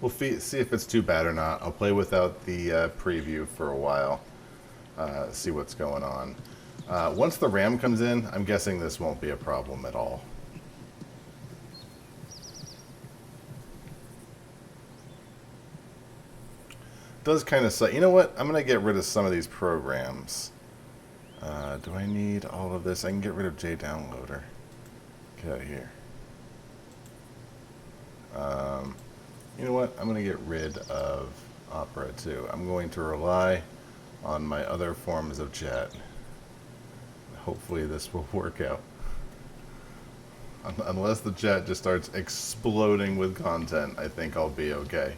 We'll see if it's too bad or not. I'll play without the preview for a while. See what's going on. Once the RAM comes in, I'm guessing this won't be a problem at all. Does kind of suck. You know what? I'm going to get rid of some of these programs. Do I need all of this? I can get rid of JDownloader. Get out of here. You know what? I'm going to get rid of Opera too. I'm going to rely on my other forms of chat. Hopefully this will work out. Unless the chat just starts exploding with content, I think I'll be okay.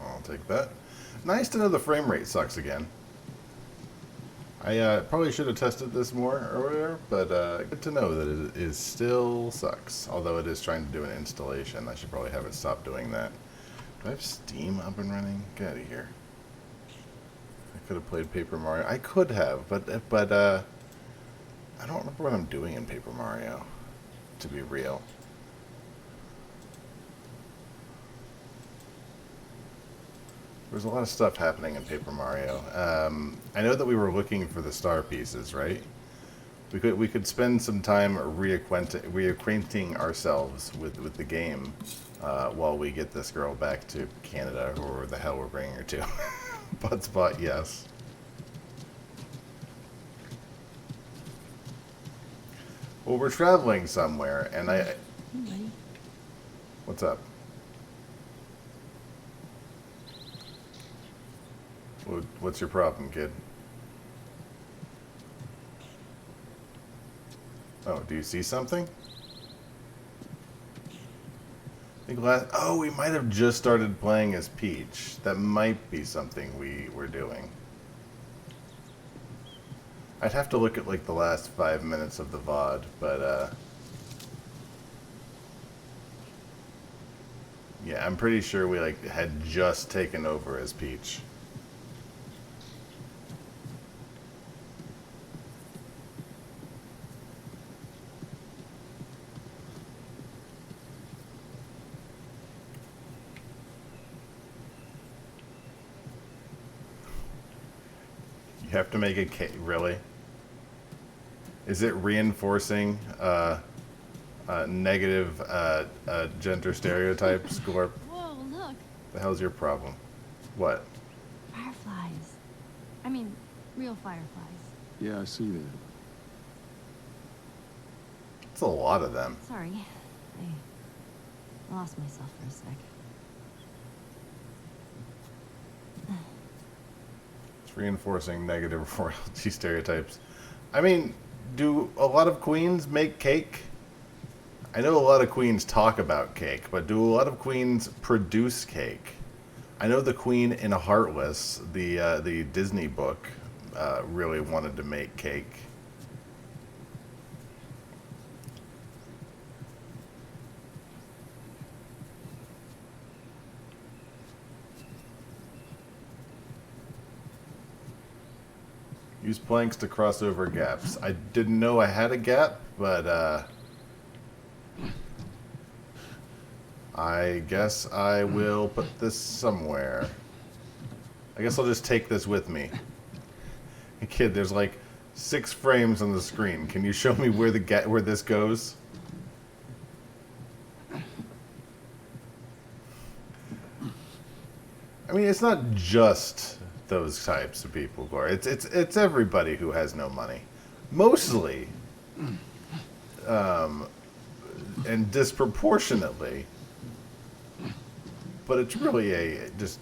I'll take that. Nice to know the frame rate sucks again. I probably should have tested this more earlier, but good to know that it is still sucks. Although it is trying to do an installation. I should probably have it stop doing that. Do I have Steam up and running? Get out of here. I could have played Paper Mario. I could have, but I don't remember what I'm doing in Paper Mario, to be real. There's a lot of stuff happening in Paper Mario. I know that we were looking for the star pieces, right? We could spend some time reacquainting ourselves with the game while we get this girl back to Canada, or where the hell we're bringing her to. But yes. Well, we're traveling somewhere, and What's up? What's your problem, kid? Oh, do you see something? I think oh, we might have just started playing as Peach. That might be something we were doing. I'd have to look at like the last 5 minutes of the VOD, but yeah, I'm pretty sure we like had just taken over as Peach. You have to make a cake, really? Is it reinforcing negative gender stereotypes, Gorp? Whoa, look. The hell's your problem? What? Fireflies. I mean, real fireflies. Yeah, I see that. It's a lot of them. Sorry. I lost myself for a sec. It's reinforcing negative royalty stereotypes. I mean, do a lot of queens make cake? I know a lot of queens talk about cake, but do a lot of queens produce cake? I know the queen in Heartless, the Disney book, really wanted to make cake. Use planks to cross over gaps. I didn't know I had a gap, but I guess I will put this somewhere. I guess I'll just take this with me. Hey kid, there's like 6 frames on the screen. Can you show me where where this goes? I mean, it's not just those types of people, Gore. It's everybody who has no money, mostly, and disproportionately. But it's really it's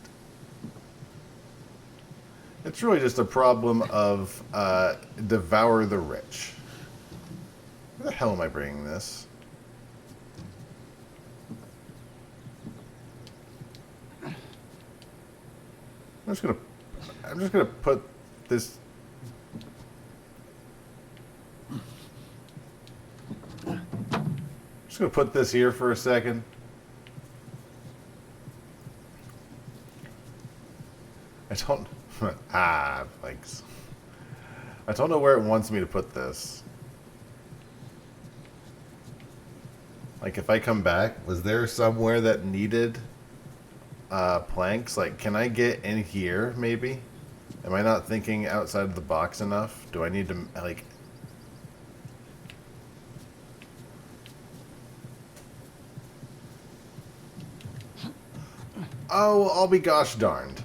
really just a problem of devour the rich. Where the hell am I bringing this? I'm just gonna put this. Just gonna put this here for a second. I don't. Ah, thanks. I don't know where it wants me to put this. Like, if I come back, was there somewhere that needed planks? Like, can I get in here, maybe? Am I not thinking outside of the box enough? Do I need to, like... Oh, I'll be gosh darned.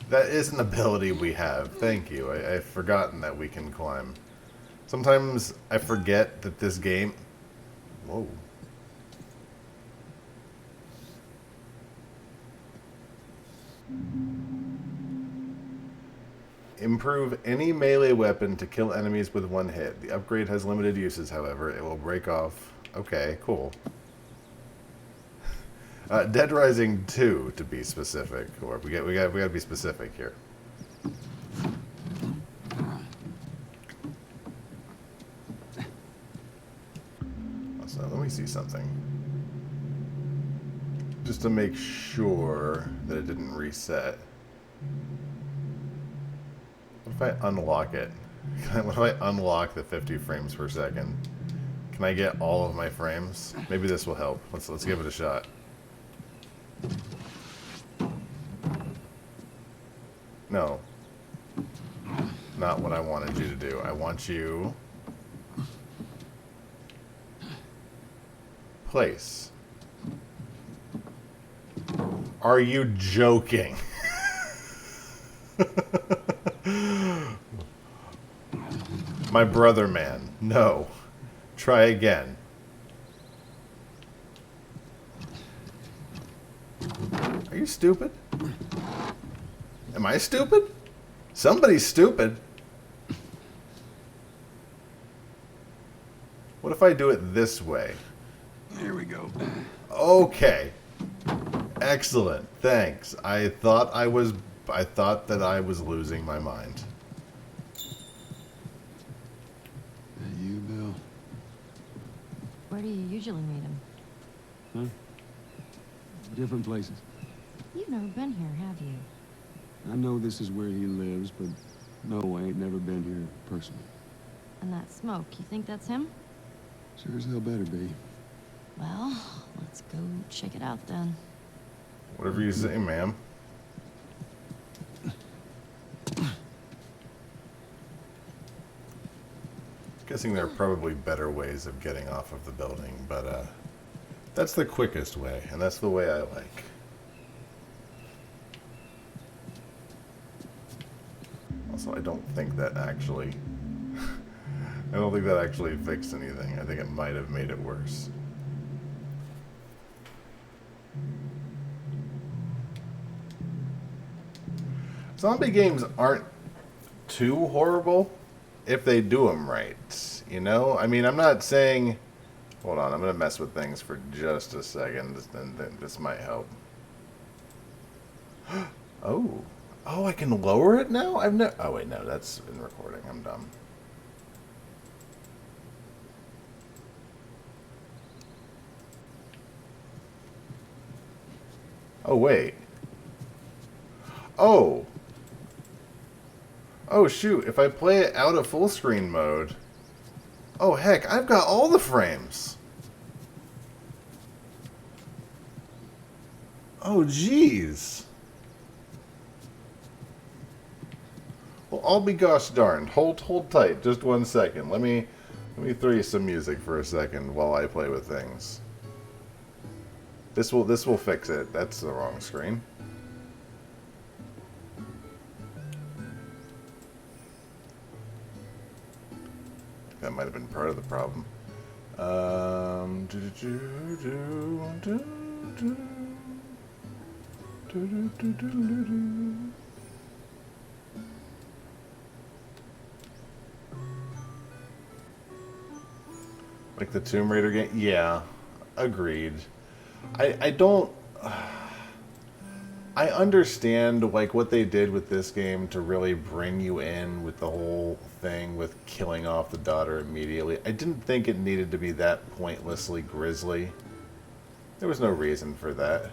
That is an ability we have. Thank you. I've forgotten that we can climb. Sometimes I forget that this game... Whoa. Improve any melee weapon to kill enemies with one hit. The upgrade has limited uses, however. It will break off... Okay, cool. Dead Rising 2, to be specific. Or we gotta be specific here. So let me see something. Just to make sure that it didn't reset. What if I unlock it? What if I unlock the 50 frames per second? Can I get all of my frames? Maybe this will help. Let's give it a shot. No. Not what I wanted you to do. I want you... Place. Are you joking? My brother man. No. Try again. Are you stupid? Am I stupid? Somebody's stupid. What if I do it this way? Here we go. Okay. Excellent. Thanks. I thought that I was losing my mind. That you, Bill? Where do you usually meet him? Huh? Different places. You've never been here, have you? I know this is where he lives, but no, I ain't never been here personally. And that smoke, you think that's him? Sure as hell better be. Well, let's go check it out then. Whatever you say, ma'am. Guessing there are probably better ways of getting off of the building, but that's the quickest way, and that's the way I like. Also, I don't think that actually... I don't think that actually fixed anything. I think it might have made it worse. Zombie games aren't too horrible if they do them right, you know? I mean, I'm not saying... Hold on, I'm going to mess with things for just a second, and this might help. Oh. Oh, I can lower it now? I've no... Oh, wait, no, that's in recording. I'm dumb. Oh, wait. Oh. Oh, shoot. If I play it out of full screen mode... Oh, heck. I've got all the frames. Oh, jeez. Well, I'll be gosh darned. Hold tight. Just 1 second. Let me throw you some music for a second while I play with things. This will fix it. That's the wrong screen. That might have been part of the problem. Like the Tomb Raider game? Yeah, agreed. I don't... I understand like what they did with this game to really bring you in with the whole thing with killing off the daughter immediately. I didn't think it needed to be that pointlessly grisly. There was no reason for that.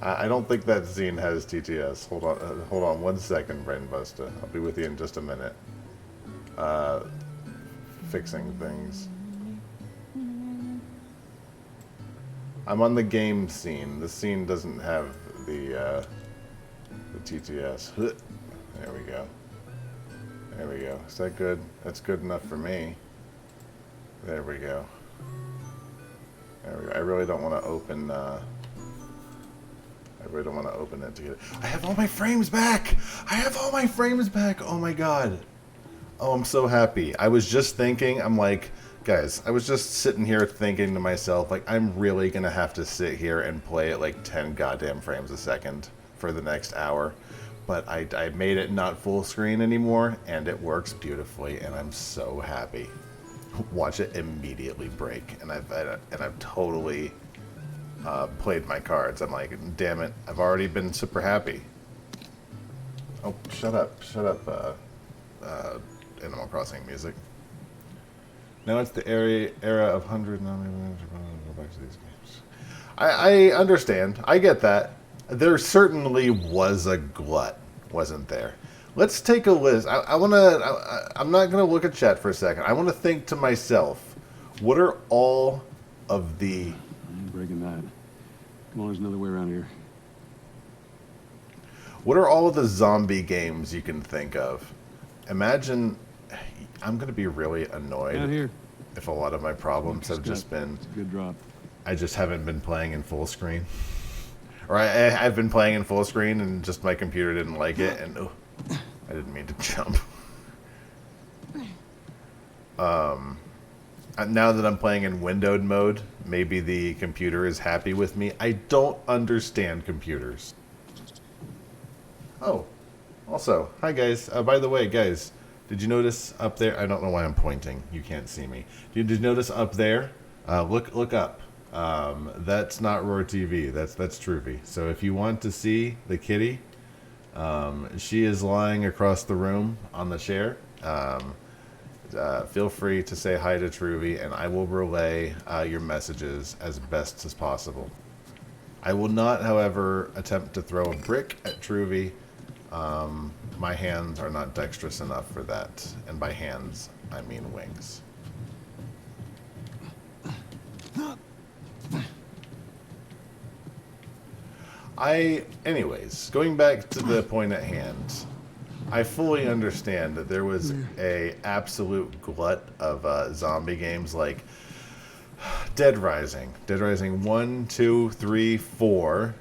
I don't think that scene has TTS. Hold on 1 second, Brainbuster. I'll be with you in just a minute. Fixing things. I'm on the game scene. The scene doesn't have the TTS. There we go. There we go. Is that good? That's good enough for me. There we go. There we go. I really don't want to open. I really don't want to open it to get it. I have all my frames back. I have all my frames back. Oh my god. Oh, I'm so happy. I was just thinking. I'm like, guys. I was just sitting here thinking to myself, like, I'm really gonna have to sit here and play at like 10 goddamn frames a second for the next hour. But I made it not full screen anymore, and it works beautifully, and I'm so happy. Watch it immediately break, and I've totally played my cards. I'm like, damn it, I've already been super happy. Oh, shut up, Animal Crossing music. Now it's the era of 100. No, maybe go back to these games. I understand. I get that. There certainly was a glut, wasn't there? Let's take a list. I'm not gonna look at chat for a second. I want to think to myself, what are all of the? I'm breaking that. Come on, there's another way around here. What are all of the zombie games you can think of? Imagine. I'm gonna be really annoyed Down here. if a lot of my problems have just been. It's a good drop. I just haven't been playing in full screen. Or I've been playing in full screen and just my computer didn't like it, and oh, I didn't mean to jump. Now that I'm playing in windowed mode, maybe the computer is happy with me. I don't understand computers. Oh, also, hi guys. By the way, guys, did you notice up there? I don't know why I'm pointing. You can't see me. Did you notice up there? Look up. That's not Roar TV. That's Truvy. So if you want to see the kitty, she is lying across the room on the chair. Feel free to say hi to Truvy, and I will relay your messages as best as possible. I will not, however, attempt to throw a brick at Truvy. My hands are not dexterous enough for that, and by hands, I mean wings. Anyways, going back to the point at hand, I fully understand that there was a absolute glut of zombie games like Dead Rising 1, 2, 3, 4.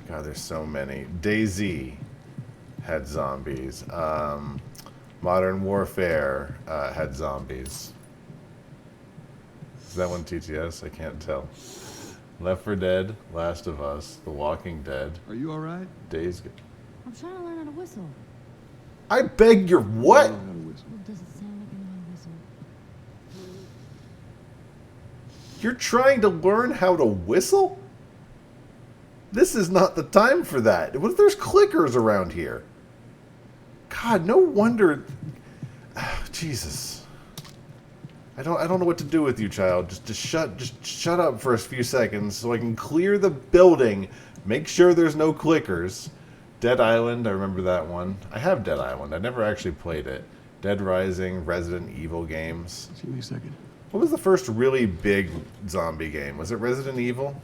God, there's so many. DayZ had zombies. Modern Warfare had zombies. Is that one TTS? I can't tell. Left 4 Dead, Last of Us, The Walking Dead. Are you all right? Days. I'm trying to learn how to whistle. I beg your what? I know how to whistle. Well, does it sound like I know how to whistle? You're trying to learn how to whistle? This is not the time for that. What if there's clickers around here? God, no wonder. Jesus. I don't know what to do with you, child. Just shut up for a few seconds so I can clear the building. Make sure there's no clickers. Dead Island, I remember that one. I have Dead Island. I never actually played it. Dead Rising, Resident Evil games. Just give me a second. What was the first really big zombie game? Was it Resident Evil?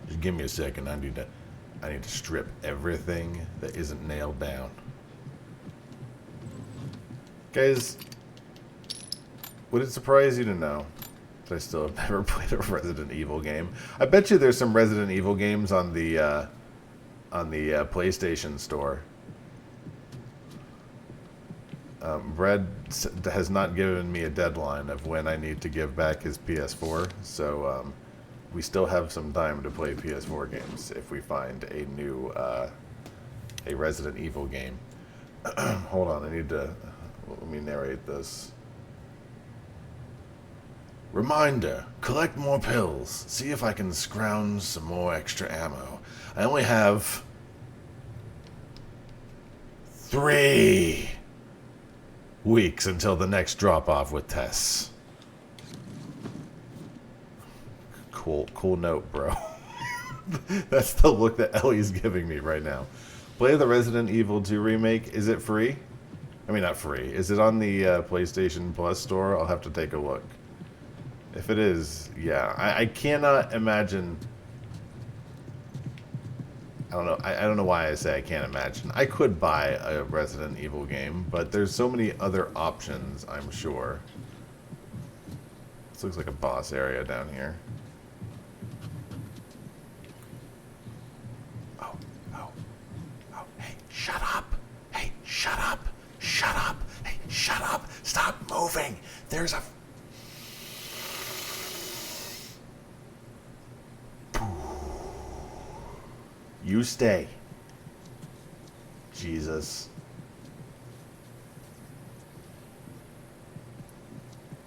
Just give me a second. I need to strip everything that isn't nailed down. Guys, would it surprise you to know that I still have never played a Resident Evil game? I bet you there's some Resident Evil games on the PlayStation Store. Brad has not given me a deadline of when I need to give back his PS4, so we still have some time to play PS4 games if we find a new a Resident Evil game. Hold on, I need to. Let me narrate this. Reminder, collect more pills. See if I can scrounge some more extra ammo. I only have 3. weeks until the next drop-off with Tess. Cool note, bro. That's the look that Ellie's giving me right now. Play the Resident Evil 2 remake. Is it free? I mean, not free. Is it on the PlayStation Plus store? I'll have to take a look. If it is, yeah. I cannot imagine... I don't know. I don't know why I say I can't imagine. I could buy a Resident Evil game, but there's so many other options, I'm sure. This looks like a boss area down here. Shut up! Hey, shut up! Shut up! Hey, shut up! Stop moving! There's a... You stay. Jesus.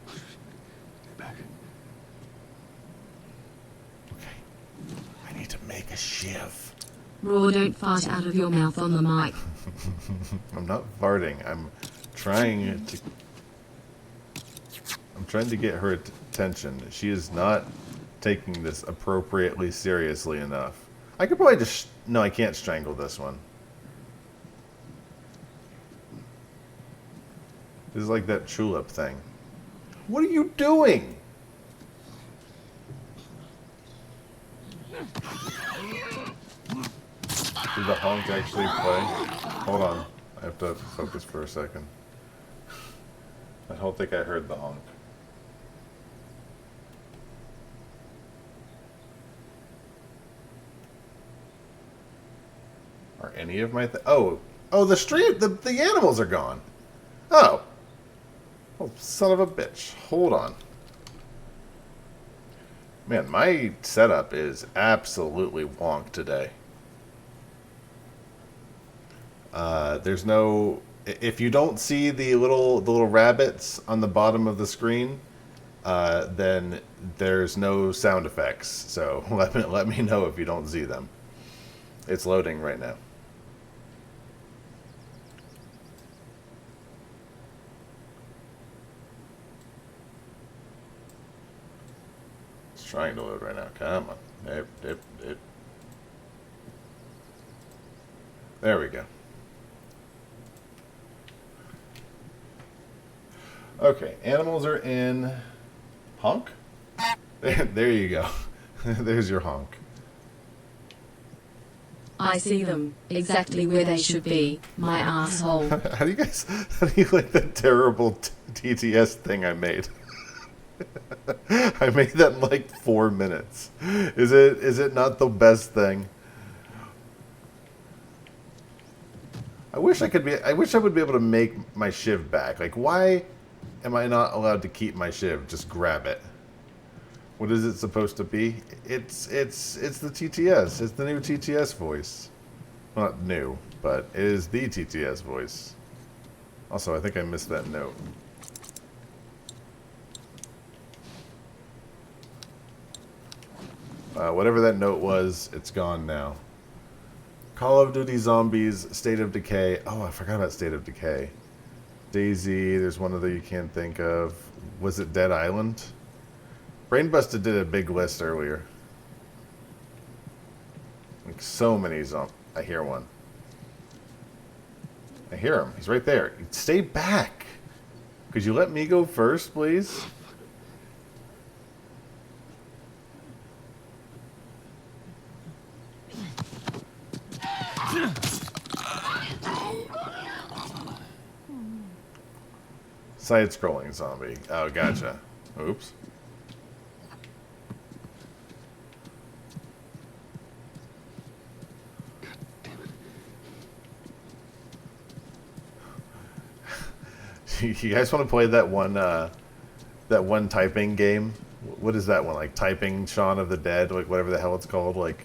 Get back. Okay. I need to make a shiv. Roar, don't fart out of your mouth on the mic. I'm not farting. I'm trying to get her attention. She is not taking this appropriately seriously enough. I could probably just... No, I can't strangle this one. This is like that tulip thing. What are you doing? Did the honk actually play? Hold on. I have to focus for a second. I don't think I heard the honk. Are any of my... Oh, the stream... The animals are gone. Oh. Oh, son of a bitch. Hold on. Man, my setup is absolutely wonk today. There's no... If you don't see the little rabbits on the bottom of the screen, then there's no sound effects. So let me know if you don't see them. It's loading right now. It's trying to load right now. Come on. There we go. Okay, animals are in honk. There you go. There's your honk. I see them exactly where they should be, my asshole. How do you like that terrible TTS thing I made? I made that in like 4 minutes. Is it not the best thing? I wish I would be able to make my shiv back. Like, why am I not allowed to keep my shiv? Just grab it. What is it supposed to be? It's the TTS. It's the new TTS voice. Well, not new, but it is the TTS voice. Also, I think I missed that note. Whatever that note was, it's gone now. Call of Duty Zombies, State of Decay. Oh, I forgot about State of Decay. DayZ, there's one other you can't think of. Was it Dead Island? Brainbusted did a big list earlier. Like so many zombies. I hear one. I hear him. He's right there. Stay back. Could you let me go first, please? Side-scrolling zombie. Oh, gotcha. Oops. You guys want to play that one typing game? What is that one? Like typing Shaun of the Dead? Like whatever the hell it's called? Like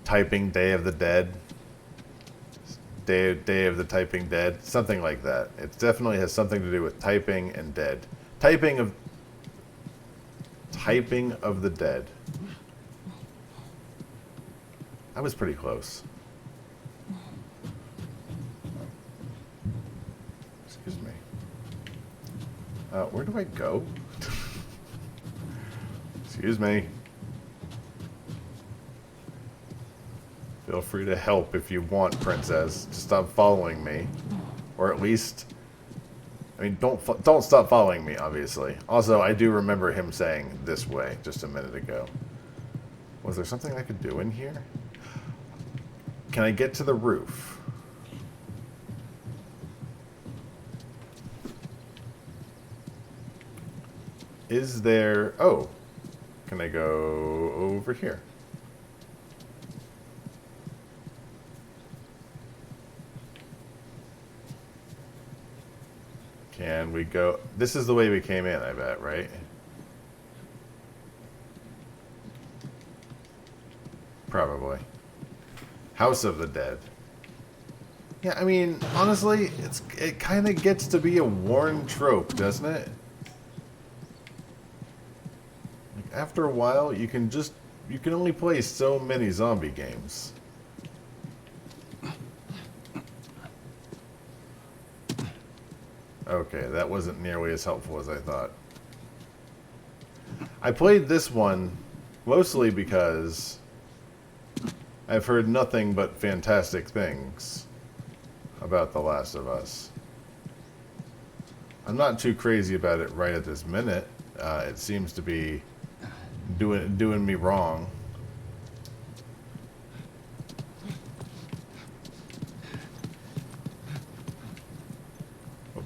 typing Day of the Dead? Day of the Typing Dead? Something like that. It definitely has something to do with typing and dead. Typing of the Dead. I was pretty close. Excuse me. Where do I go? Excuse me. Feel free to help if you want, princess. Just stop following me. Or at least... I mean, don't stop following me, obviously. Also, I do remember him saying this way just a minute ago. Was there something I could do in here? Can I get to the roof? Is there... Oh. Can I go over here? Can we go... This is the way we came in, I bet, right? Probably. House of the Dead. Yeah, I mean, honestly, it kind of gets to be a worn trope, doesn't it? Like, after a while, you can only play so many zombie games. Okay, that wasn't nearly as helpful as I thought. I played this one mostly because I've heard nothing but fantastic things about The Last of Us. I'm not too crazy about it right at this minute. It seems to be doing me wrong.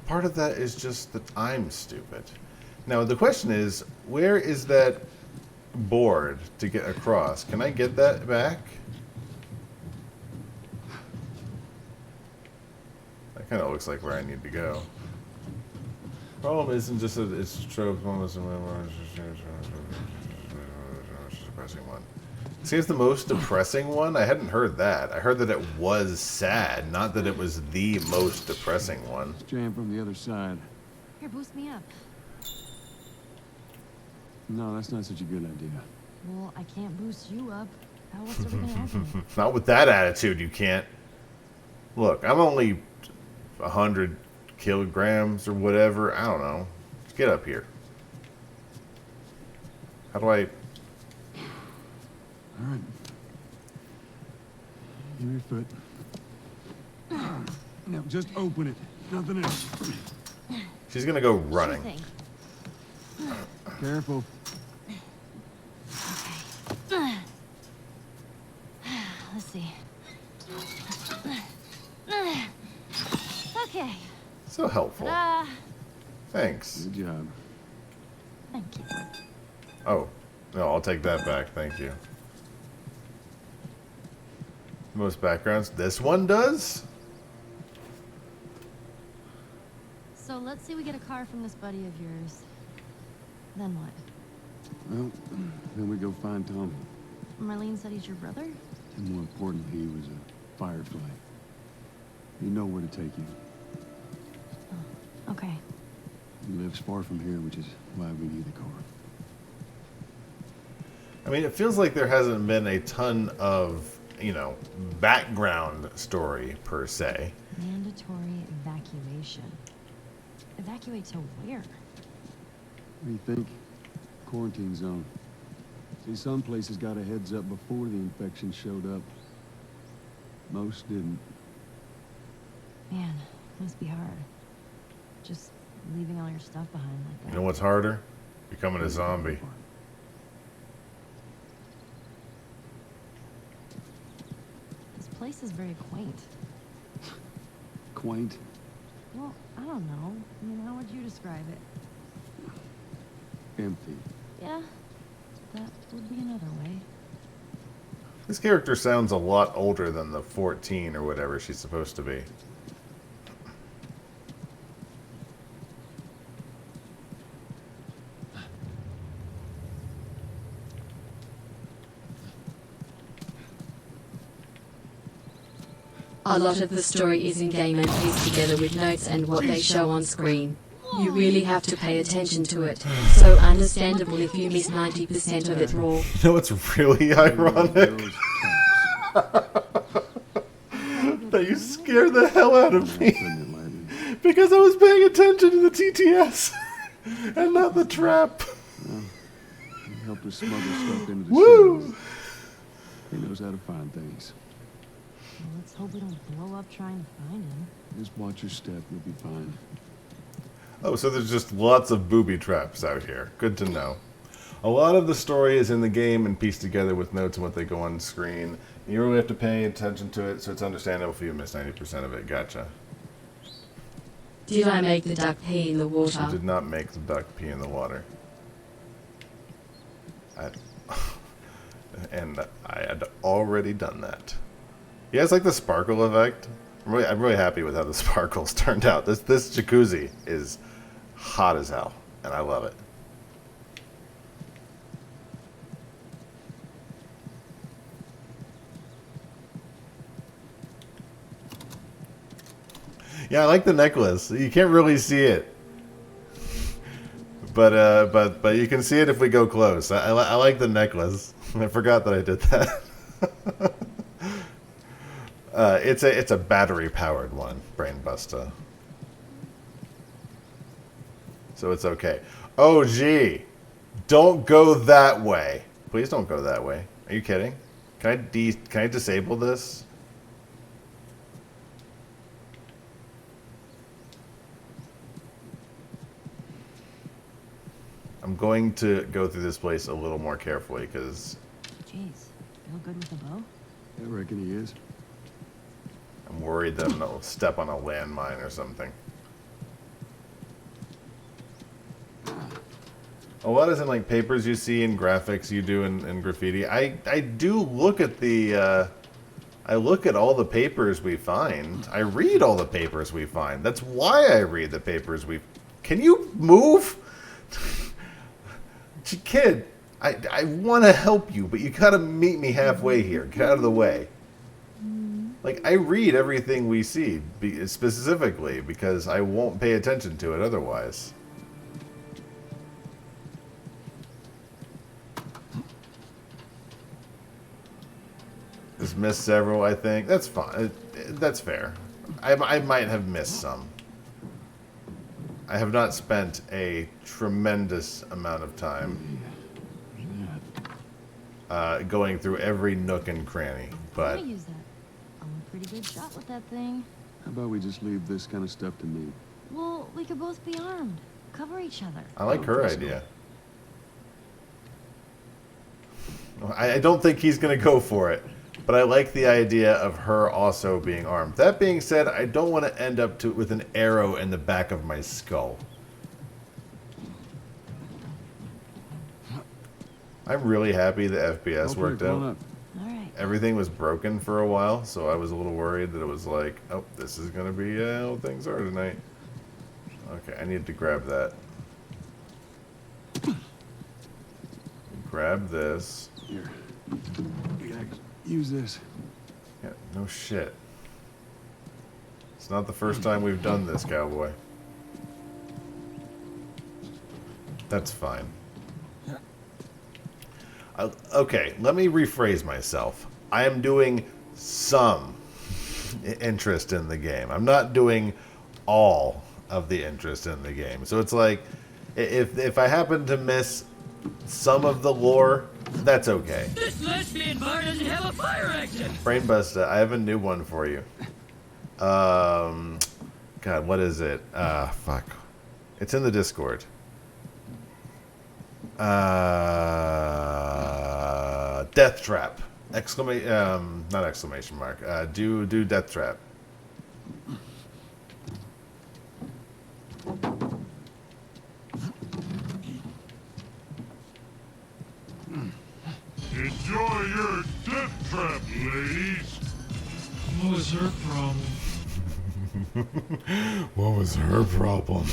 Part of that is just that I'm stupid. Now, the question is, where is that board to get across? Can I get that back? That kind of looks like where I need to go. Problem isn't just that it's tropes, moments, and depressing one. Seems the most depressing one? I hadn't heard that. I heard that it was sad, not that it was the most depressing one. Jam from the other side. Here, boost me up. No, that's not such a good idea. Well, I can't boost you up. How else are we gonna help me? Not with that attitude, you can't. Look, I'm only 100 kilograms or whatever. I don't know. Just get up here. How do I... All right. Give me your foot. Now, just open it. Nothing else. She's gonna go Sure running. thing. Careful. Let's see. Okay. So helpful. Ta-da! Thanks. Good job. Thank you. Oh. No, I'll take that back. Thank you. Most backgrounds. This one does? So let's say we get a car from this buddy of yours. Then what? Well, then we go find Tommy. Marlene said he's your brother? And more importantly, he was a firefly. You know where to take you. Oh, okay. He lives far from here, which is why we need the car. I mean, it feels like there hasn't been a ton of, you know, background story per se. Mandatory evacuation. Evacuate to where? What do you think? Quarantine zone. See, some places got a heads up before the infection showed up. Most didn't. Man, must be hard. Just leaving all your stuff behind like that. You know what's harder? Becoming a zombie. This place is very quaint. Quaint. Well, I don't know. I mean, how would you describe it? Empty. Yeah, that would be another way. This character sounds a lot older than the 14 or whatever she's supposed to be. A lot of the story is in-game and pieced together with notes and what they show on screen. You really have to pay attention to it. So understandable if you miss 90% of it raw. You know what's really ironic? Those That you scared the hell out of cops. me Couldn't it, Lightning? because I was paying attention to the TTS. And not the trap. He helped us smuggle stuff into the Woo! city. He knows how to find things. Well, let's hope we don't blow up trying to find him. Just watch your step, you'll be fine. Oh, so there's just lots of booby traps out here. Good to know. A lot of the story is in the game and pieced together with notes and what they go on screen. You really have to pay attention to it, so it's understandable if you miss 90% of it. Gotcha. Did I make the duck pee in the I water? did not make the duck pee in the water. And I had already done that. You guys like the sparkle effect? I'm really happy with how the sparkles turned out. This jacuzzi is hot as hell, and I love it. Yeah, I like the necklace. You can't really see it, but you can see it if we go close. I like the necklace. I forgot that I did that. It's a battery powered one, Brain Buster. So it's okay. Oh gee, don't go that way. Please don't go that way. Are you kidding? Can I disable this? I'm going to go through this place a little more carefully because Jeez, feel good with the bow? I reckon he is. I'm worried that I'm going to step on a landmine or something. A lot isn't like papers you see and graphics you do in graffiti. I do look at the I look at all the papers we find. I read all the papers we find. That's why I read the papers we... Can you move? Kid, I want to help you, but you gotta meet me halfway here. Get out of the way. Like, I read everything we see, specifically, because I won't pay attention to it otherwise. Just missed several, I think. That's fine. That's fair. I might have missed some. I have not spent a tremendous amount of time going through every nook and cranny, but... I'm gonna use that. I'm a pretty good shot with that thing. How about we just leave this kind of stuff to me? Well, we could both be armed. Cover each other. I like her idea. I don't think he's going to go for it, but I like the idea of her also being armed. That being said, I don't want to end up with an arrow in the back of my skull. I'm really happy the FPS worked out. All right. Everything was broken for a while, so I was a little worried that it was like, oh, this is going to be how things are tonight. Okay, I need to grab that. Grab this. Here. Use this. Yeah, no shit. It's not the first time we've done this, cowboy. That's fine. Okay, let me rephrase myself. I am doing some interest in the game. I'm not doing all of the interest in the game. So it's like, if I happen to miss some of the lore, that's okay. This lesbian bar doesn't have a fire exit. Brainbuster, I have a new one for you. God, what is it? Fuck. It's in the Discord. Death Trap. Not exclamation mark. Do Death Trap. Enjoy your death trap, ladies. What was her problem? What was her problem?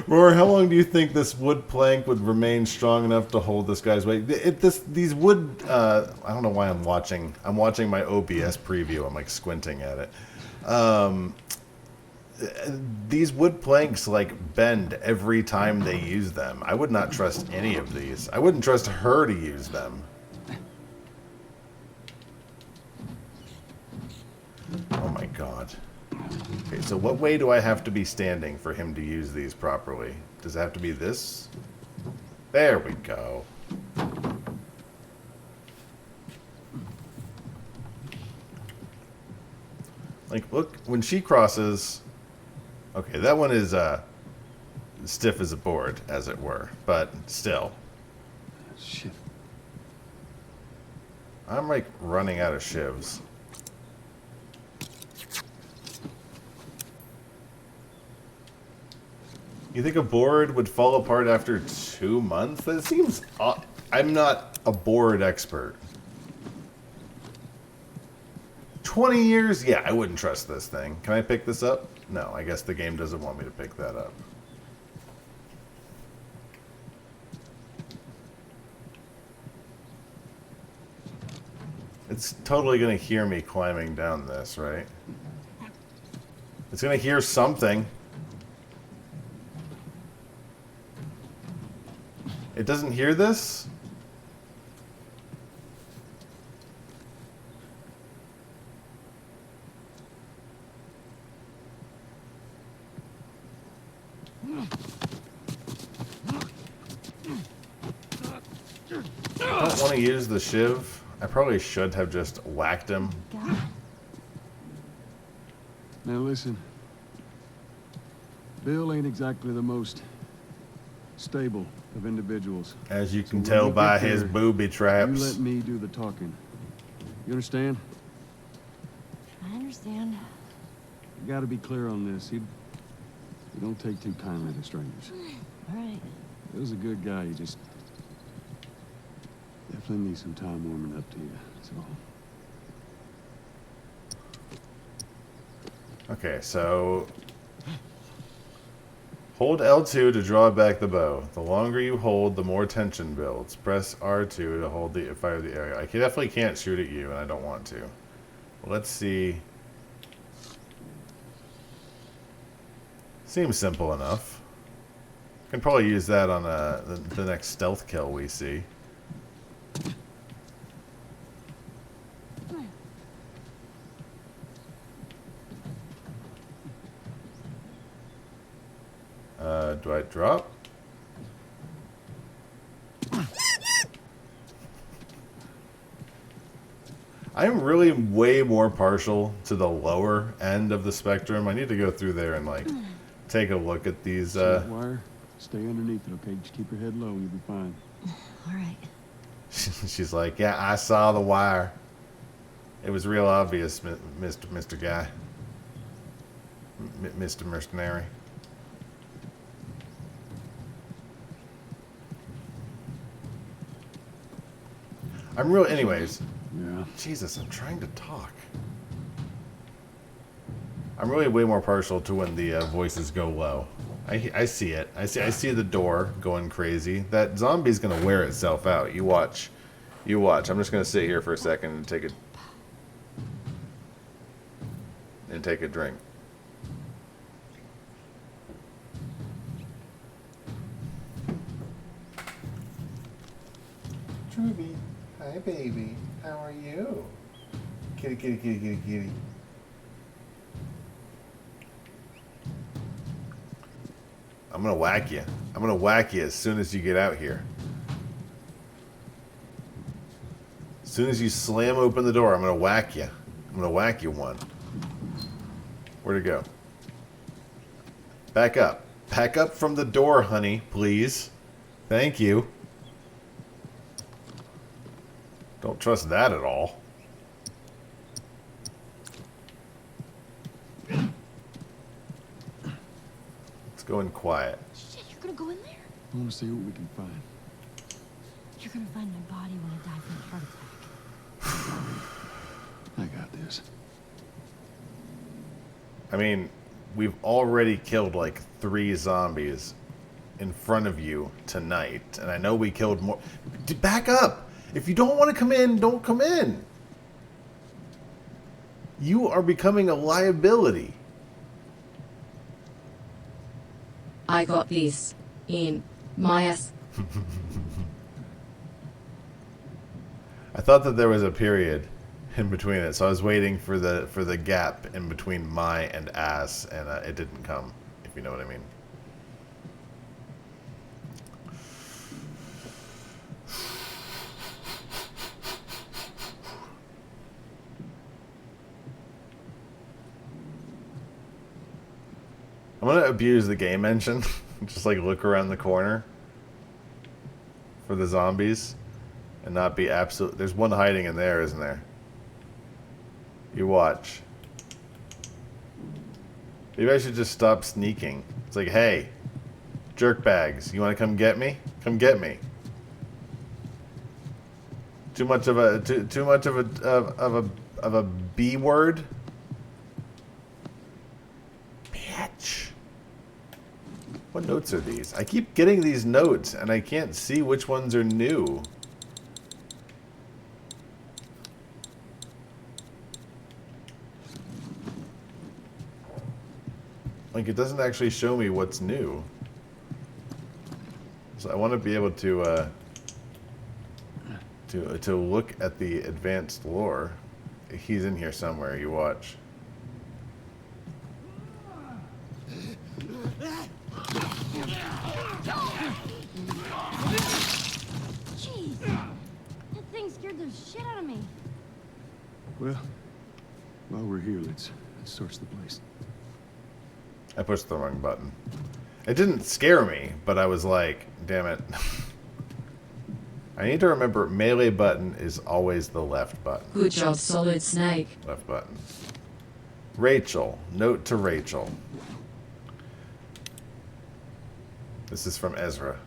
Roar, how long do you think this wood plank would remain strong enough to hold this guy's weight? These wood, I don't know why I'm watching my OBS preview. I'm like squinting at it. These wood planks like bend every time they use them. I would not trust any of these. I wouldn't trust her to use them. Oh my god. Okay, so what way do I have to be standing for him to use these properly? Does it have to be this? There we go. Like, look, when she crosses... Okay, that one is stiff as a board, as it were. But still. Shit. I'm, like, running out of shivs. You think a board would fall apart after 2 months? That seems odd. I'm not a board expert. 20 years? Yeah, I wouldn't trust this thing. Can I pick this up? No, I guess the game doesn't want me to pick that up. It's totally going to hear me climbing down this, right? It's going to hear something. It doesn't hear this? I don't want to use the shiv. I probably should have just whacked him. God. Now listen. Bill ain't exactly the most stable of individuals. As you can So when tell we by get his there, booby You traps. let me do the talking. You understand? I understand. You gotta be clear on this. You don't take too kindly to strangers. All right. He was a good guy. He just definitely needs some time warming up to you. That's all. Okay, so hold L2 to draw back the bow. The longer you hold, the more tension builds. Press R2 to hold the fire the area. I definitely can't shoot at you, and I don't want to. Let's see. Seems simple enough. Can probably use that on the next stealth kill we see. Do I drop? I'm really way more partial to the lower end of the spectrum. I need to go through there and like take a look at these. See that wire? Stay underneath it, okay? Just keep your head low and you'll be fine. All right. She's like, yeah, I saw the wire. It was real obvious, Mr. Guy. Mr. Mercenary. I'm real, anyways. Yeah. Jesus, I'm trying to talk. I'm really way more partial to when the voices go low. I see it. I see the door going crazy. That zombie's gonna wear itself out. You watch. You watch. I'm just gonna sit here for a second and take a drink. Ruby, hi baby. How are you? Kitty, kitty, kitty, kitty, kitty. I'm gonna whack you. I'm gonna whack you as soon as you get out here. As soon as you slam open the door, I'm gonna whack you. I'm gonna whack you one. Where'd it go? Back up. Back up from the door, honey, please. Thank you. Don't trust that at all. Let's go in quiet. Shit, you're gonna go in there? I want to see what we can find. You're gonna find my body when I die from a heart attack. I got this. I mean, we've already killed like 3 zombies in front of you tonight. And I know we killed more. Back up! If you don't want to come in, don't come in. You are becoming a liability. I got this in my ass. I thought that there was a period in between it. So I was waiting for the gap in between my and ass, and it didn't come, if you know what I mean. I'm gonna abuse the game engine. Just like look around the corner for the zombies and not be absolute. There's one hiding in there, isn't there? You watch. Maybe I should just stop sneaking. It's like, hey, jerkbags, you want to come get me? Come get me. Too much of a B word. Bitch. What notes are these? I keep getting these notes and I can't see which ones are new. Like, it doesn't actually show me what's new. So I want to be able to look at the advanced lore. He's in here somewhere, you watch. Jeez, that thing scared the shit out of me. Well, while we're here, let's search the place. I pushed the wrong button. It didn't scare me, but I was like, damn it. I need to remember melee button is always the left button. Good job, Solid Snake. Left button. Rachel. Note to Rachel. This is from Ezra.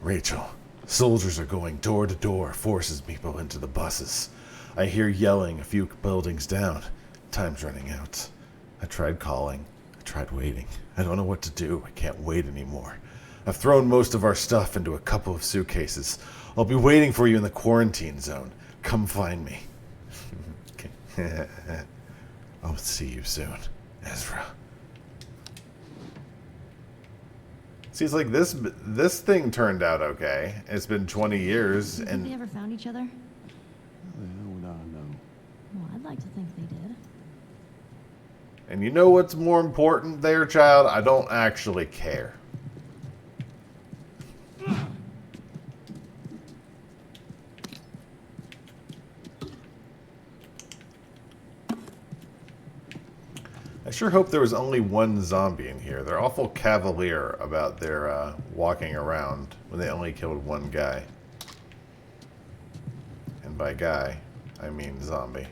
Rachel. Soldiers are going door to door, forces people into the buses. I hear yelling a few buildings down. Time's running out. I tried calling. I tried waiting. I don't know what to do. I can't wait anymore. I've thrown most of our stuff into a couple of suitcases. I'll be waiting for you in the quarantine zone. Come find me. I'll see you soon, Ezra. See, it's like this thing turned out okay. It's been 20 years, Do you think and they ever found each other? How the hell would I know? Well, I'd like to think they did. and you know what's more important there, child? I don't actually care. I sure hope there was only one zombie in here. They're awful cavalier about their walking around when they only killed one guy. And by guy, I mean zombie.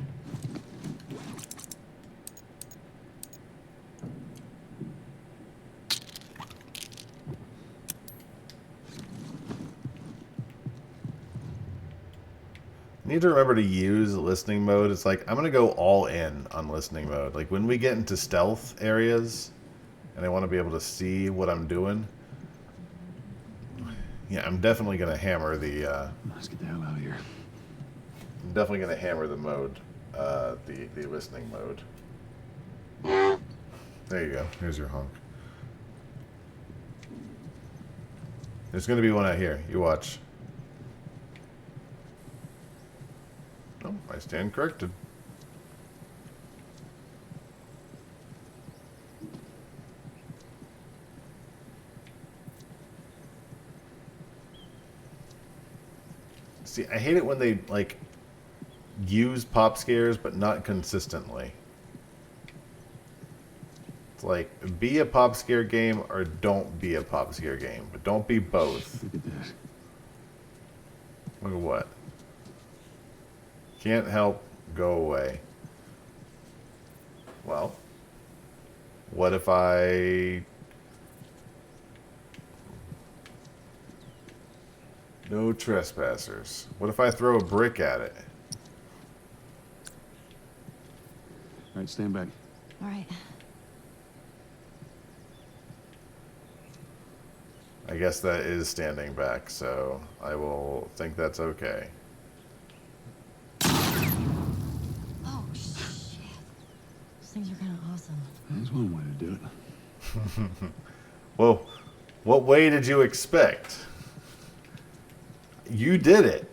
Need to remember to use listening mode. It's like, I'm going to go all in on listening mode. Like, when we get into stealth areas, and I want to be able to see what I'm doing, yeah, I'm definitely going to hammer the, Let's get the hell out of here. I'm definitely going to hammer the mode, the listening mode. There you go. Here's your honk. There's going to be one out here. You watch. Oh, I stand corrected. See, I hate it when they, like, use pop scares, but not consistently. It's like, be a pop scare game or don't be a pop scare game, but don't be both. Look at this. Look at what? Can't help, go away. Well, what if I... No trespassers. What if I throw a brick at it? All right, stand back. All right. I guess that is standing back, so I will think that's okay. Oh, shit. Those things are kind of awesome. That's one way to do it. Well, what way did you expect? You did it.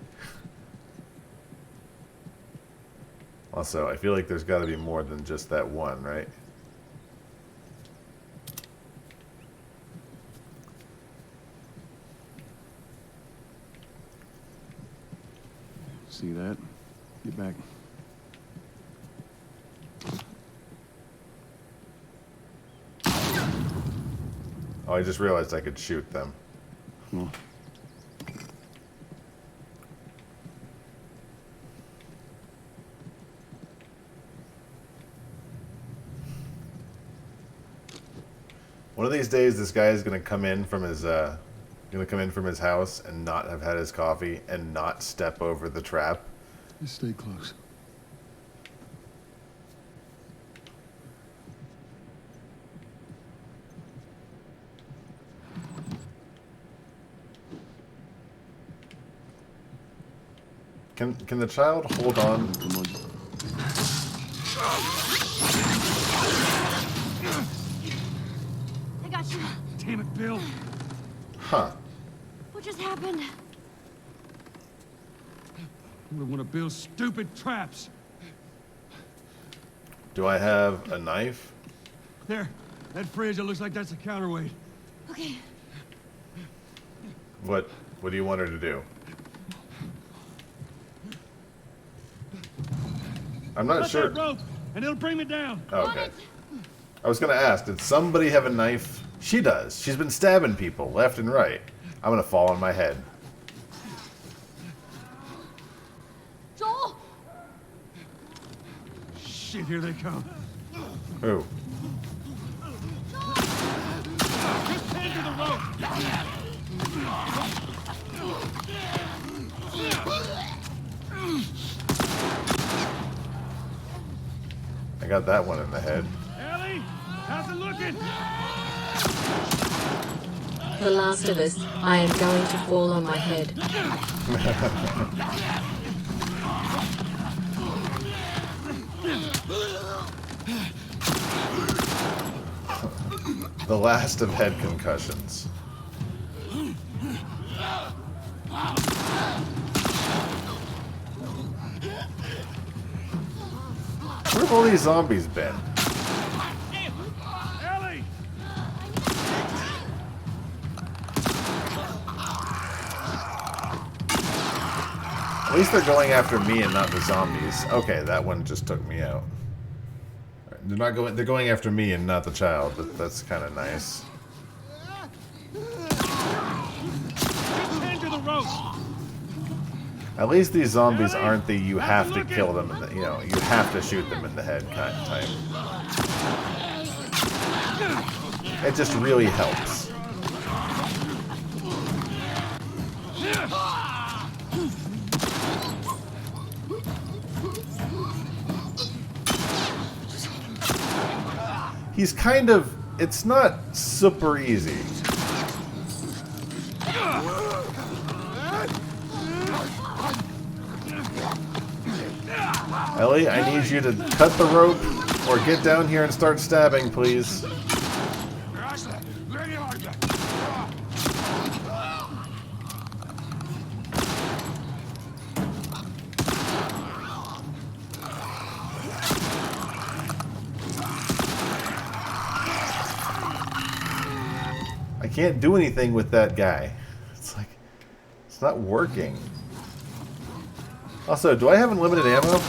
Also, I feel like there's got to be more than just that one, right? See that? Get back. Oh, I just realized I could shoot them. Come on. One of these days, this guy is gonna come in from his house and not have had his coffee and not step over the trap. Just stay close. Can the child hold on? Come on. I got you. Damn it, Bill. Huh. What just happened? Another one of Bill's stupid traps. Do I have a knife? There. That fridge, it looks like that's a counterweight. Okay. What do you want her to do? I'm not Cut sure. that rope, and it'll bring me down. Okay. I was gonna ask, did somebody have a knife? She does. She's been stabbing people left and right. I'm gonna fall on my head. Joel! Shit, here they come. Who? Hand to the I got that one in the head. Ellie, how's it looking? The last of us, I am going to fall on my head. The last of head concussions. Where have all these zombies been? Ellie! At least they're going after me and not the zombies. Okay, that one just took me out. They're going after me and not the child, but that's kind of nice. Hand to the rope! At least these zombies aren't the you have to kill them, in the, you have to shoot them in the head kind of type. It just really helps. He's kind of, it's not super easy. Ellie, I need you to cut the rope or get down here and start stabbing, please. I can't do anything with that guy. It's like, it's not working. Also, do I have unlimited ammo?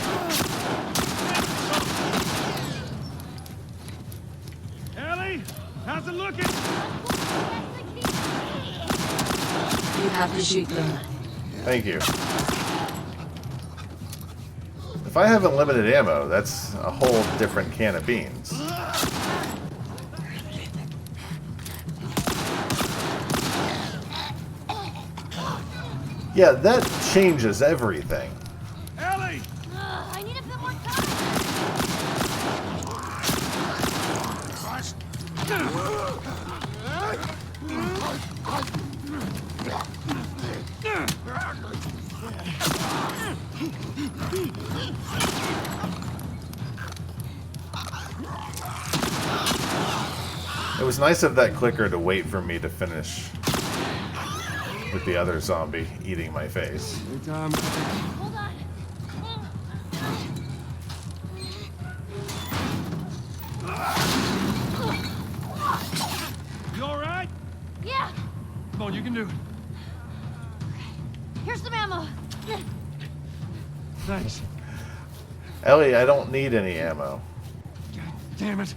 Ellie, how's it looking? You have to shoot them. Thank you. If I have unlimited ammo, that's a whole different can of beans. Yeah, that changes everything. Ellie! I need a bit more It was nice of that clicker to wait for me to finish with the other zombie eating my face. Anytime. Hold on. Come on, you can do it. Here's some ammo. Thanks. Ellie, I don't need any ammo. Damn it.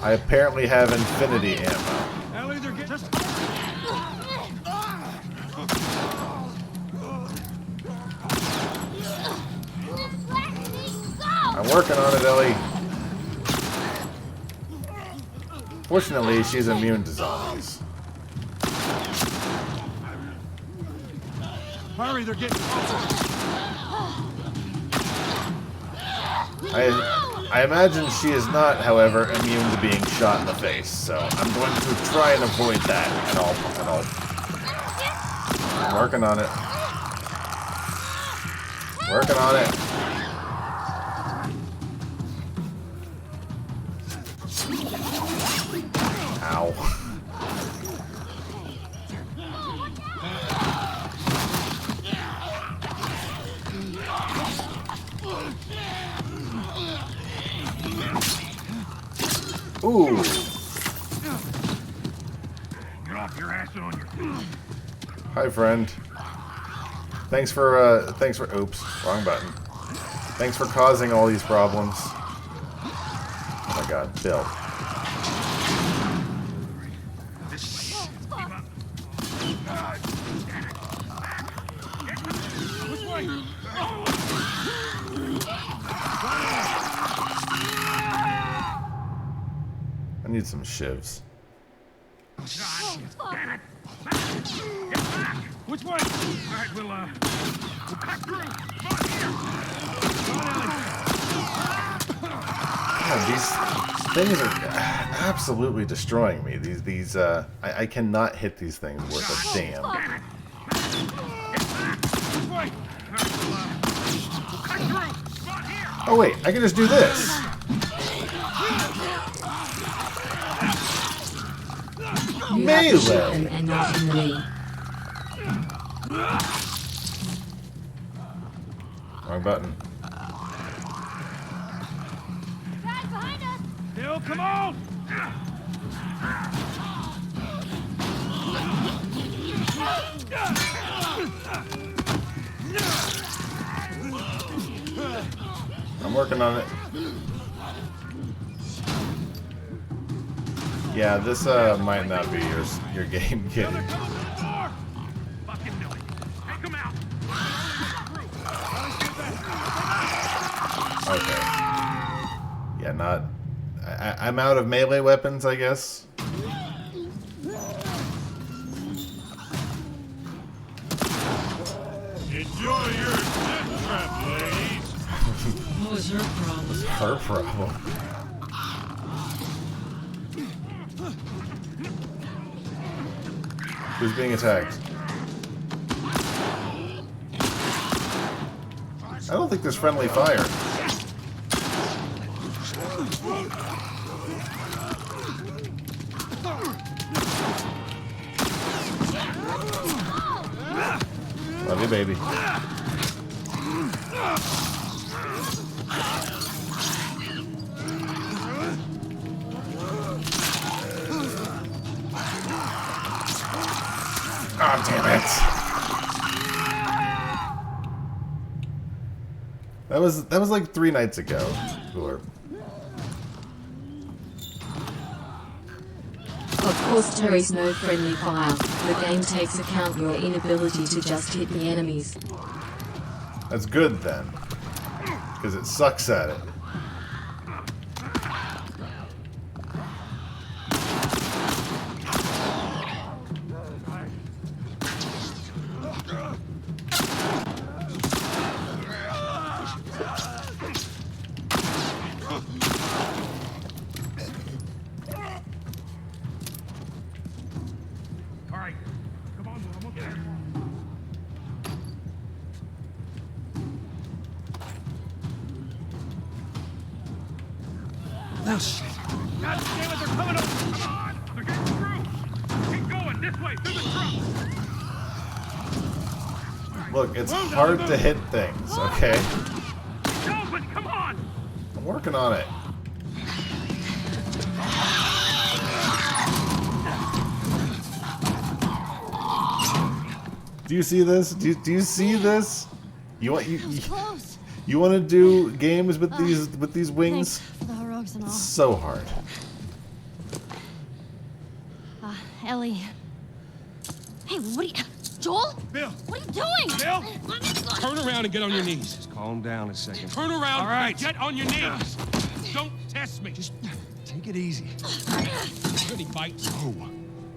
I apparently have infinity ammo. Ellie, they're getting... I'm working on it, Ellie. Fortunately, she's immune to zombies. Hurry, they're getting... I imagine she is not, however, immune to being shot in the face, so I'm going to try and avoid that at all. I'm working on it. Working on it. Ow. Ooh. Get off your ass on your feet. Hi, friend. Thanks for, oops, wrong button. Thanks for causing all these problems. Oh my god, Bill. Which way? I need some shivs. Which way? All right, we'll cut through. Come on, here. God, these things are absolutely destroying me. I cannot hit these things worth a damn. Which way? We'll cut through. Come on, here. Oh wait, I can just do this. You have to shoot Melee. them and not in the knee. Wrong button. Guys, behind us! Bill, come on! I'm working on it. Yeah, this might not be your game, kid. Fucking Billy. Take him out. Okay. Yeah, not. I'm out of melee weapons, I guess. Enjoy your death trap, ladies. What was her problem? Her problem. Who's being attacked? I don't think there's friendly fire. Love you, baby. Oh, damn it. That was like 3 nights ago. Or Of course there is no friendly fire. The game takes account your inability to just hit the enemies. that's good then. Because it sucks at it. All right. Come on, we're almost there. Oh, shit. God damn it, they're coming up. Come on. They're getting through. Keep going this way, through the truck. Look, it's hard to hit things, okay? No, but come on. I'm working on it. Do you see this? Do you see this? You want That was close. you want to do games with these wings? Thanks for the heroics and all. So hard. Ellie. Hey, what are you... Joel? Bill! What are you doing? Bill! Let me go. Turn around and get on your knees. Just calm down a second. Turn around All right. and get on your knees. Don't test me. Just Take it easy. any bites. Oh.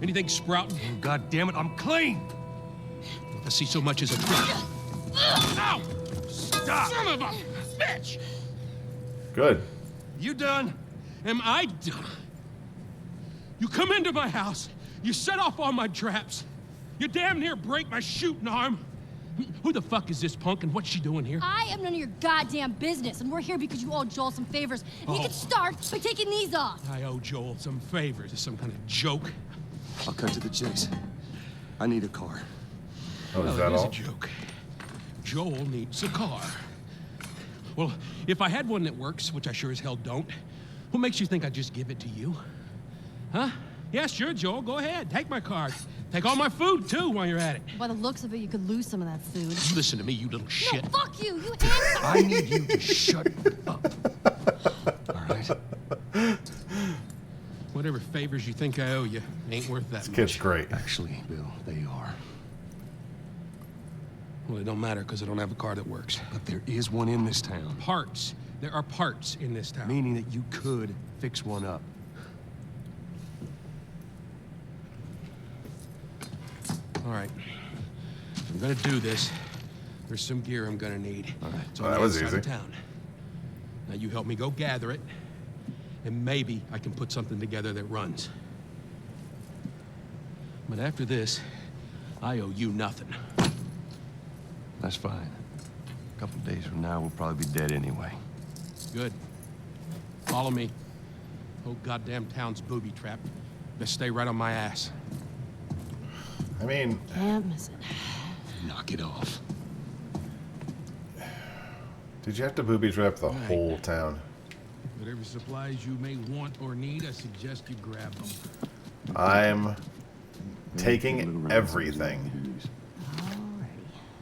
Anything sprouting? Oh, God damn it, I'm clean! I see so much as a trick. Ow! Stop! Son of a bitch! Good. You done? Am I done? You come into my house, you set off all my traps, you damn near break my shooting arm. Who the fuck is this punk and what's she doing here? I am none of your goddamn business, and we're here because you owe Joel some favors. And you can start by taking these off. I owe Joel some favors. Is some kind of joke? I'll cut to the chase. I need a car. Oh, is Well, that it is all? a joke. Joel needs a car. Well, if I had one that works, which I sure as hell don't, what makes you think I'd just give it to you? Huh? Yeah, sure, Joel, go ahead. Take my car. Take all my food, too, while you're at it. By the looks of it, you could lose some of that food. You listen to me, you little shit. No, fuck you! You handcuffed I need you to shut up. All right? Whatever favors you think I owe you ain't worth that This much. kid's great. Actually, Bill, they are. Well, it don't matter, because I don't have a car that works. But there is one in this town. Parts. There are parts in this town. Meaning that you could fix one up. All right. If I'm gonna do this, there's some gear I'm gonna need. All right. It's Well, on that the was other side of easy. town. Now you help me go gather it, and maybe I can put something together that runs. But after this, I owe you nothing. That's fine. A couple days from now, we'll probably be dead anyway. Good. Follow me. Whole goddamn town's booby trapped. Best stay right on my ass. I mean, Can't miss it. Knock it off. did you have to booby trap the whole town? Whatever supplies you may want or need, I suggest you grab them. I'm taking everything.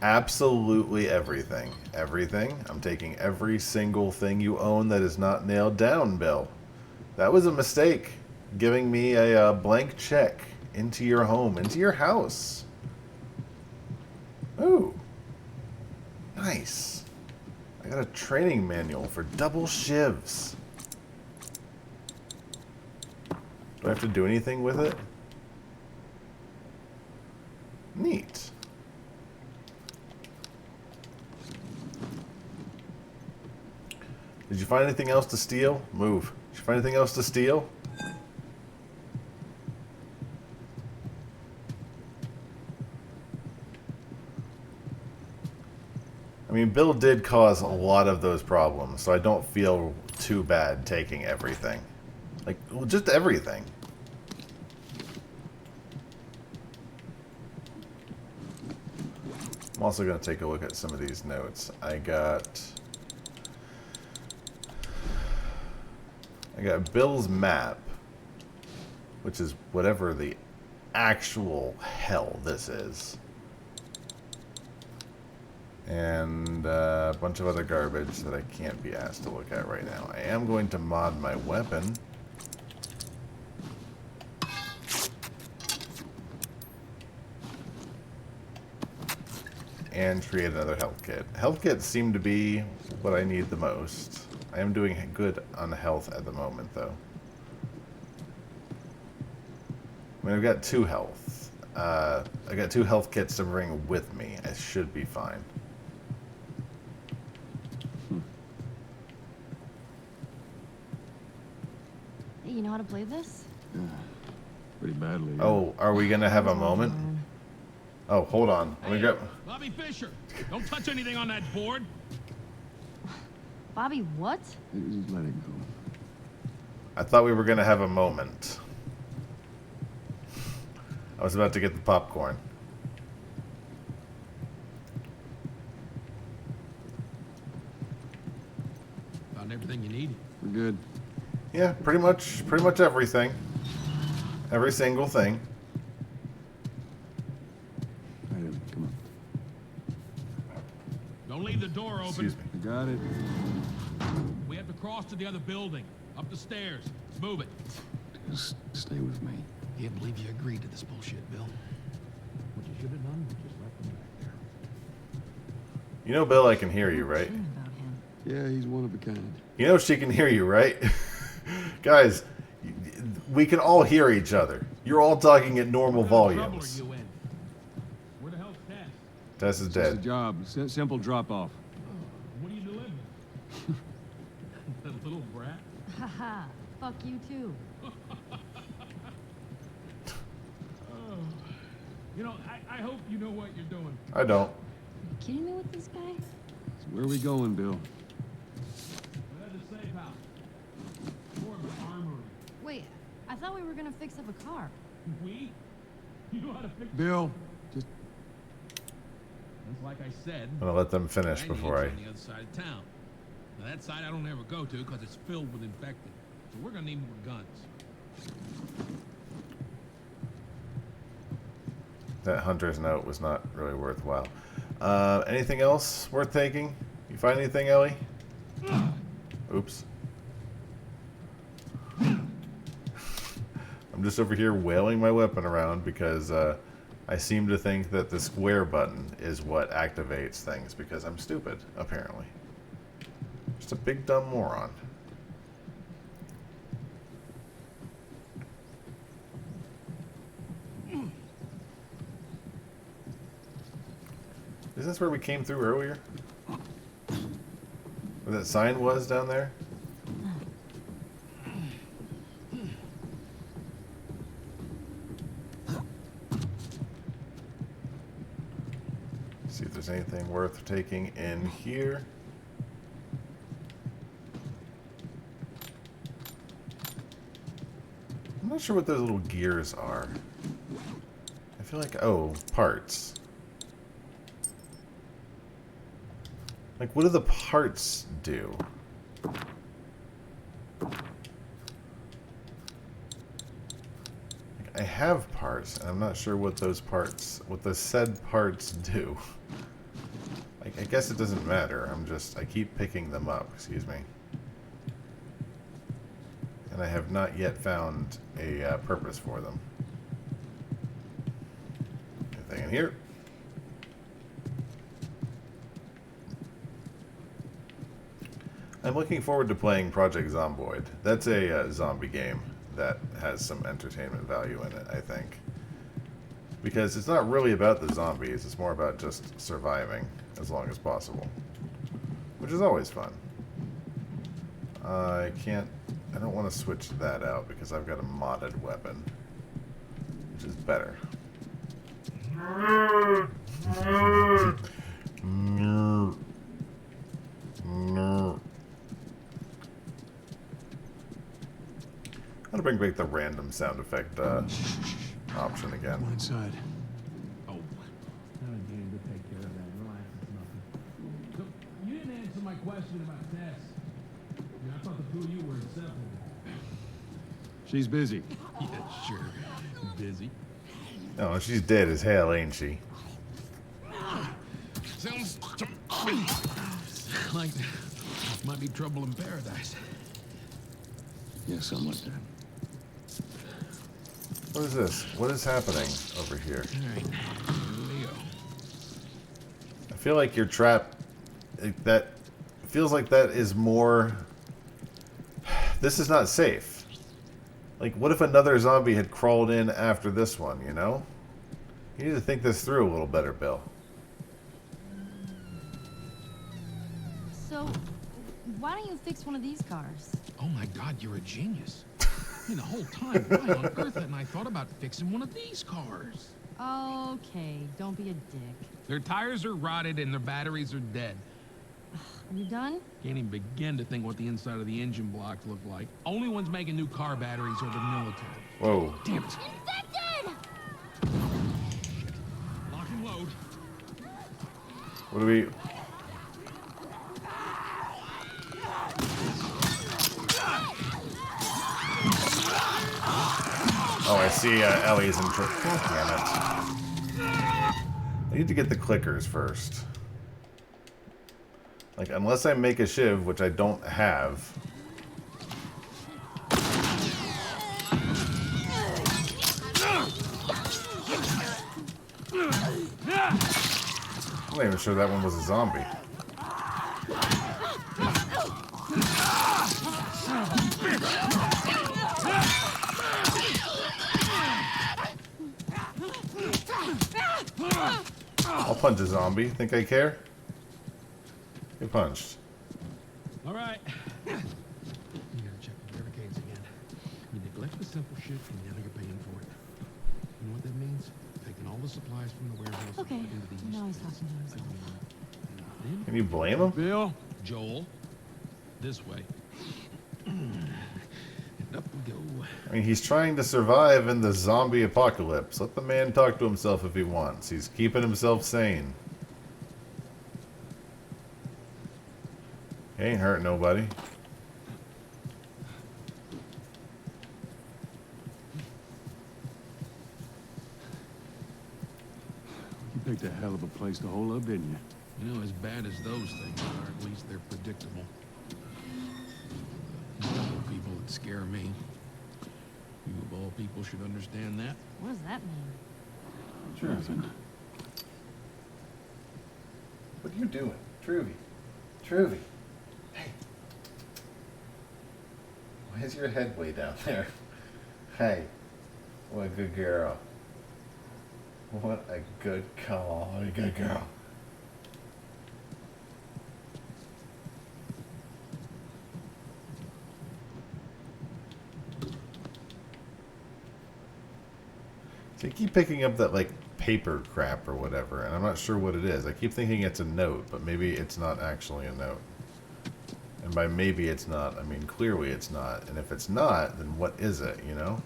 Absolutely everything. Everything. I'm taking every single thing you own that is not nailed down, Bill. That was a mistake. Giving me a blank check into your home, into your house. Ooh. Nice. I got a training manual for double shivs. Do I have to do anything with it? Neat. Did you find anything else to steal? Move. Did you find anything else to steal? I mean, Bill did cause a lot of those problems, so I don't feel too bad taking everything. Like, well, just everything. I'm also going to take a look at some of these notes. I got Bill's map, which is whatever the actual hell this is. And a bunch of other garbage that I can't be asked to look at right now. I am going to mod my weapon. And create another health kit. Health kits seem to be what I need the most. I am doing good on health at the moment, though. I mean, I've got 2 health. I got 2 health kits to bring with me. I should be fine. Hey, you know how to play this? Pretty badly. Oh, are we gonna have a moment? Oh, hold on. Let me grab. Bobby Fisher, don't touch anything on that board. Bobby, what? Just let it go. I thought we were gonna have a moment. I was about to get the popcorn. Found everything you need. We're good. Yeah, pretty much everything. Every single thing. All right, Ellie, come on. Don't leave the door open. Excuse me. I got it. We have to cross to the other building. Up the stairs. Move it. Just stay with me. Can't believe you agreed to this bullshit, Bill. What you should have done was just left him back there. You know, Bill, I can hear you, right? Thinking about him. Yeah, he's one of a kind. You know she can hear you, right? Guys, we can all hear each other. You're all talking at normal What kind of trouble volumes. are you in? Where the hell's Tess? Tess is It's a dead. job. Simple drop-off. What are you delivering? That little brat? Haha, fuck you too. You know, I hope you know what you're doing. I don't. You kidding me with this guy? So where are we going, Bill? We're at the safe house. More of an armory. Wait, I thought we were gonna fix up a car. We? You know how to fix Bill, just That's like I said. I'm gonna let them finish I before need I... you on the other side of town. Now that side I don't ever go to because it's filled with infected. So we're gonna need more guns. That hunter's note was not really worthwhile. Anything else worth taking? You find anything, Ellie? Oops. I'm just over here wailing my weapon around because I seem to think that the square button is what activates things because I'm stupid, apparently. Just a big dumb moron. Isn't this where we came through earlier? Where that sign was down there? See if there's anything worth taking in here. I'm not sure what those little gears are. I feel like, oh, parts. Like, what do the parts do? Like, I have parts, and I'm not sure what those parts, what the said parts do. Like, I guess it doesn't matter. I keep picking them up, excuse me. And I have not yet found a purpose for them. Anything in here? I'm looking forward to playing Project Zomboid. That's a zombie game that has some entertainment value in it, I think. Because it's not really about the zombies, it's more about just surviving as long as possible. Which is always fun. I don't want to switch that out because I've got a modded weapon. Which is better. No. No. I'm gonna bring back the random sound effect option again. come inside. Oh, not a game to take care of that. Relax, it's nothing. So, you didn't answer my question about Tess. I thought the two of you were inseparable. She's busy. Yeah, sure. Busy. Oh, she's dead as hell, ain't she? Sounds to me like might be trouble in paradise. Yeah, something like that. What is this? What is happening over here? All right, here we go. I feel like you're trapped. That feels like that is more. This is not safe. Like, what if another zombie had crawled in after this one, you know? You need to think this through a little better, Bill. So, why don't you fix one of these cars? Oh my God, you're a genius. I mean, the whole time, why on earth hadn't I thought about fixing one of these cars? Okay, don't be a dick. Their tires are rotted and their batteries are dead. Are you done? Can't even begin to think what the inside of the engine blocks look like. Only ones making new car batteries are the military. Whoa. Damn it. Infected! Lock and load. What do we... Oh, I see Ellie's in trouble. Damn it. I need to get the clickers first. Like, unless I make a shiv, which I don't have. I'm not even sure that one was a zombie. I'll punch a zombie. Think I care? Get punched. All right. You gotta check the barricades again. You neglect the simple shit, and now you're paying for it. You know what that means? Taking all the supplies from the warehouse Okay, and into the now he's east. talking to himself. Then, Can you blame him? Bill, Joel, this way. And up we go. I mean, he's trying to survive in the zombie apocalypse. Let the man talk to himself if he wants. He's keeping himself sane. He ain't hurt nobody. You picked a hell of a place to hole up, didn't you? You know, as bad as those things are, at least they're predictable. People that scare me. You of all people should understand that. What does that mean? Sure. What are you doing? Truvy. Truvy. Hey. Why is your head way down there? Hey. What a good girl. What a good call. What a good girl. So I keep picking up that, like, paper crap or whatever, and I'm not sure what it is. I keep thinking it's a note, but maybe it's not actually a note. And by maybe it's not, I mean clearly it's not. And if it's not, then what is it, you know?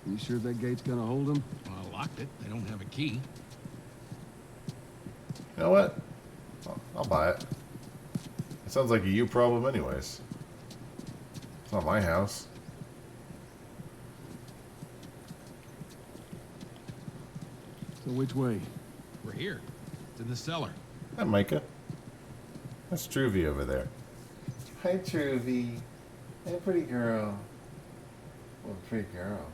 You sure that gate's gonna hold them? Well, I locked it. They don't have a key. You know what? I'll buy it. It sounds like a you problem anyways. It's not my house. So which way? We're here. It's in the cellar. Hi, Micah. That's Truvy over there. Hi, Truvy. Hey, pretty girl. What a pretty girl.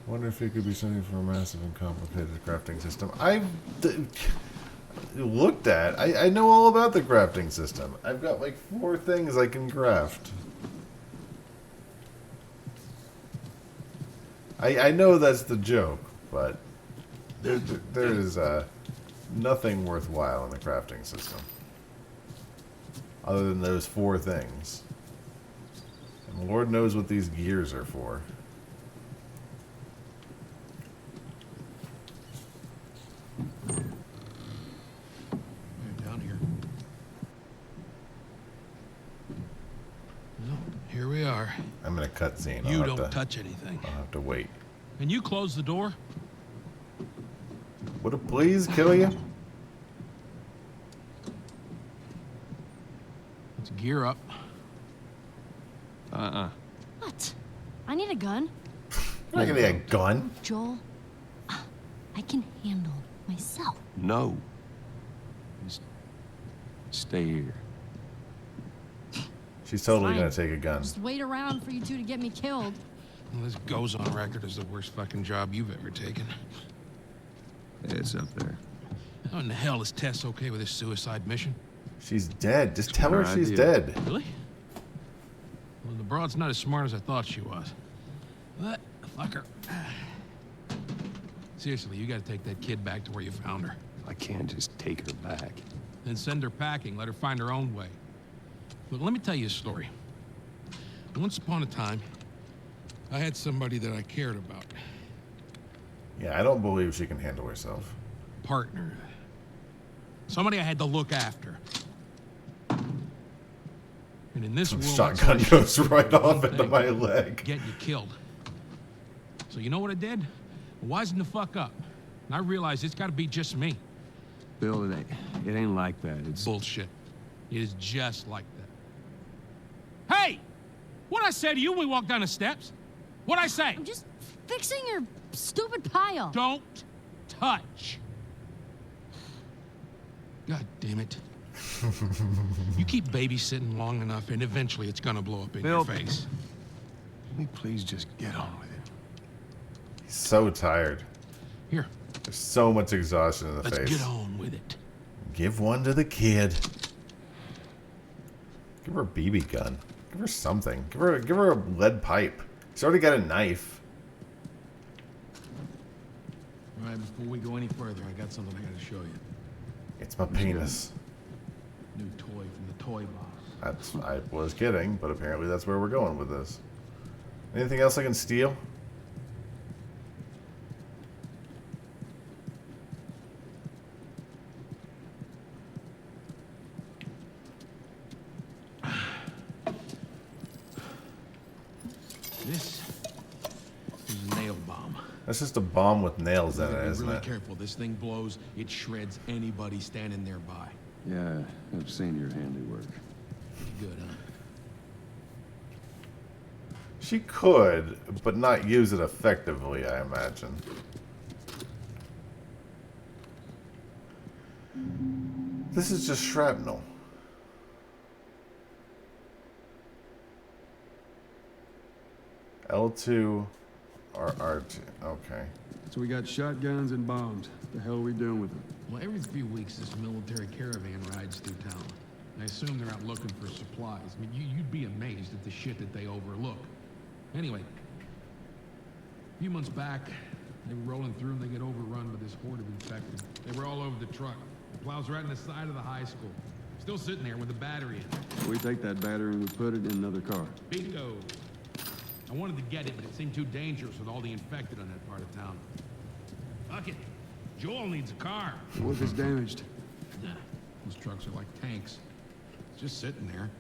I wonder if it could be something for a massive and complicated crafting system. Looked at. I know all about the crafting system. I've got like 4 things I can craft. I know that's the joke, but there is nothing worthwhile in the crafting system. Other than those 4 things. And Lord knows what these gears are for. We're down here. Well, here we are. I'm in a cutscene. You don't touch anything. I'll have to wait. And you close the door? Would it please kill you? Let's gear up. What? I need a gun. I'm not gonna get a gun. Joel, I can handle myself. No. Just stay here. She's totally Fine. gonna take a gun. Just wait around for you two to get me killed. Well, this goes on record as the worst fucking job you've ever taken. It's up there. How in the hell is Tess okay with this suicide mission? She's dead. Just tell her her she's idea. dead. Really? Well, the broad's not as smart as I thought she was. But, fuck her. Seriously, you gotta take that kid back to where you found her. I can't just take her back. Then send her packing, let her find her own way. Look, let me tell you a story. Once upon a time, I had somebody that I cared about. Yeah, I don't believe she can handle herself. Partner. Somebody I had to look after. And in this world, that's Shotgun what goes right one off into thing, my leg. Get you killed. So you know what I did? I wisened the fuck up. And I realized it's gotta be just me. Bill, it ain't like that. It's Bullshit. It is just like that. Hey! What'd I say to you when we walked down the steps? What'd I say? I'm just fixing your stupid pile. Don't touch. God damn it. You keep babysitting long enough, and eventually it's gonna blow up in your face. Can we please just get on with it? He's so tired. Here, There's so much exhaustion in the let's face. get on with it. Give one to the kid. Give her a BB gun. Give her something. Give her a lead pipe. She's already got a knife. All right, before we go any further, I got something I gotta show you. It's my penis. New toy from the toy box. I was kidding, but apparently that's where we're going with this. Anything else I can steal? This is a nail bomb. That's just a bomb with nails in Gotta it, be isn't really it? careful. This thing blows, it shreds anybody standing nearby. Yeah, I've seen your handiwork. Good, huh? She could, but not use it effectively, I imagine. This is just shrapnel. L2 or R2. Okay. So we got shotguns and bombs. What the hell are we doing with them? Well, every few weeks this military caravan rides through town. I assume they're out looking for supplies. I mean, you'd be amazed at the shit that they overlook. Anyway, a few months back, they were rolling through and they get overrun by this horde of infected. They were all over the truck. The plow's right in the side of the high school. Still sitting there with the battery in it. We take that battery and we put it in another car. Bingo. I wanted to get it, but it seemed too dangerous with all the infected on that part of town. Fuck it. Joel needs a car. What if it's damaged? Those trucks are like tanks. It's just sitting there.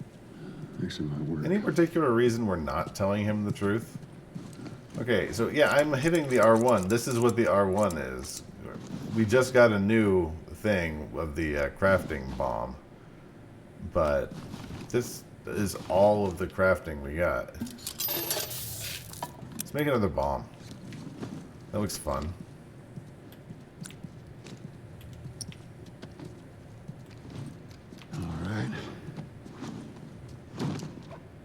Actually, might work. Any particular reason we're not telling him the truth? Okay, so yeah, I'm hitting the R1. This is what the R1 is. We just got a new thing of the crafting bomb. But this is all of the crafting we got. Let's make another bomb. That looks fun. All right.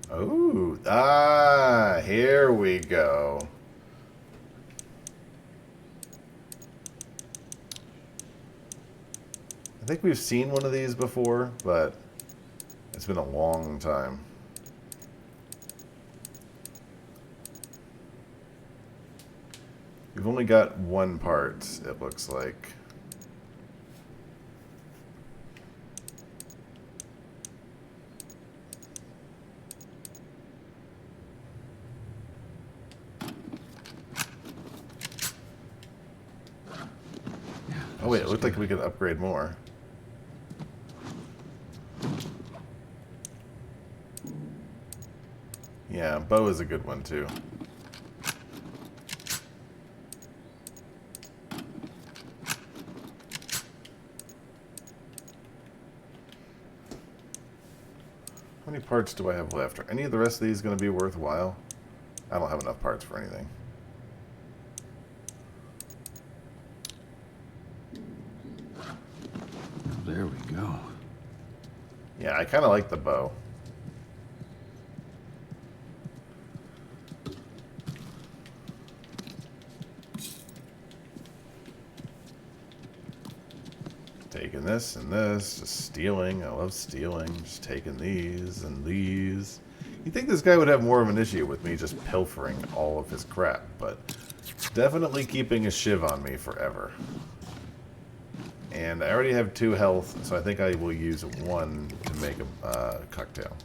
Oh, here we go. I think we've seen one of these before, but it's been a long time. We've only got one part, it looks like. Oh wait, it looked like we could upgrade more. Yeah, bow is a good one too. How many parts do I have left? Are any of the rest of these going to be worthwhile? I don't have enough parts for anything. There we go. Yeah, I kind of like the bow. Taking this and this, just stealing. I love stealing. Just taking these and these. You'd think this guy would have more of an issue with me just pilfering all of his crap, but definitely keeping a shiv on me forever. And I already have 2 health, so I think I will use 1 to make a cocktail.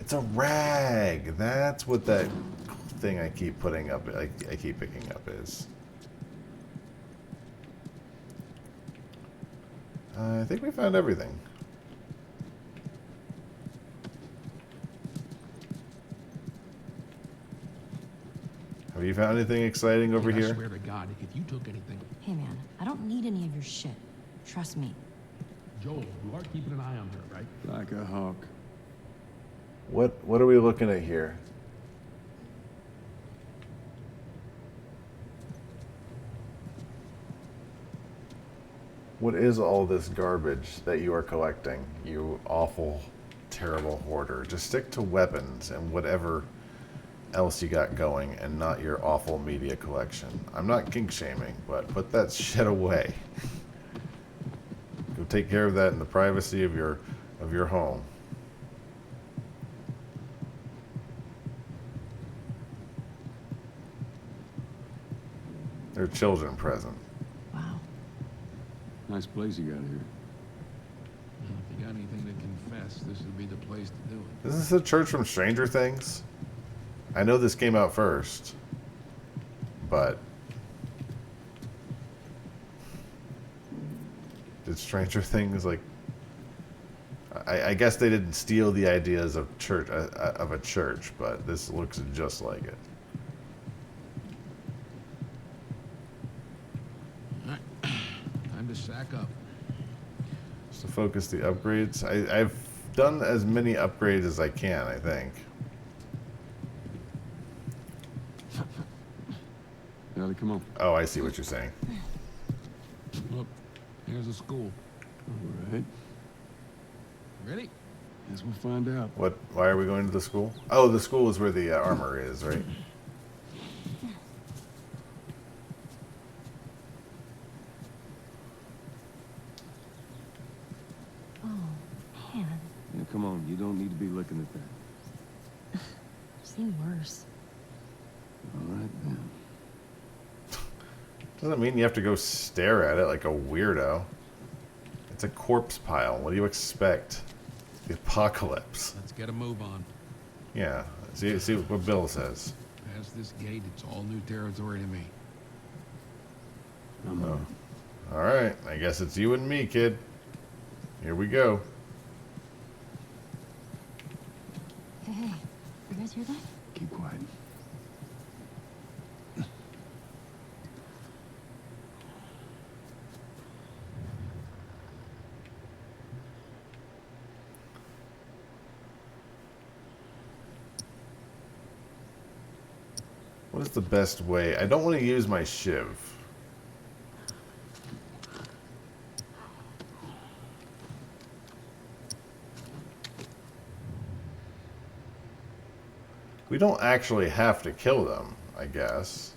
It's a rag! That's what that thing I keep putting up, I keep picking up is. I think we found everything. Have you found anything exciting over I here? swear to God, if you took anything... Hey man, I don't need any of your shit. Trust me. Joel, you are keeping an eye on her, right? Like a hawk. What are we looking at here? What is all this garbage that you are collecting, you awful, terrible hoarder? Just stick to weapons and whatever else you got going and not your awful media collection. I'm not kink shaming, but put that shit away. Go take care of that in the privacy of your home. There are children present. Wow. Nice place you got here. If you got anything to confess, this would be the place to do it. Is this the church from Stranger Things? I know this came out first, but did Stranger Things like? I guess they didn't steal the ideas of church of a church, but this looks just like it. Time to sack up. Just to focus the upgrades. I've done as many upgrades as I can, I think. Ellie, come on. Oh, I see what you're saying. Look, here's a school. All right. Ready? Guess we'll find out. What? Why are we going to the school? Oh, the school is where the armor is, right? Oh, man. Yeah, come on. You don't need to be looking at that. I've seen worse. All right, then. Doesn't mean you have to go stare at it like a weirdo. It's a corpse pile. What do you expect? The apocalypse. Let's get a move on. Yeah. See what Bill says. Past this gate, it's all new territory to me. I'm Oh. All right. I guess it's you and me, kid. Here we go. Hey, you guys hear that? Keep quiet. What is the best way? I don't want to use my shiv. We don't actually have to kill them, I guess.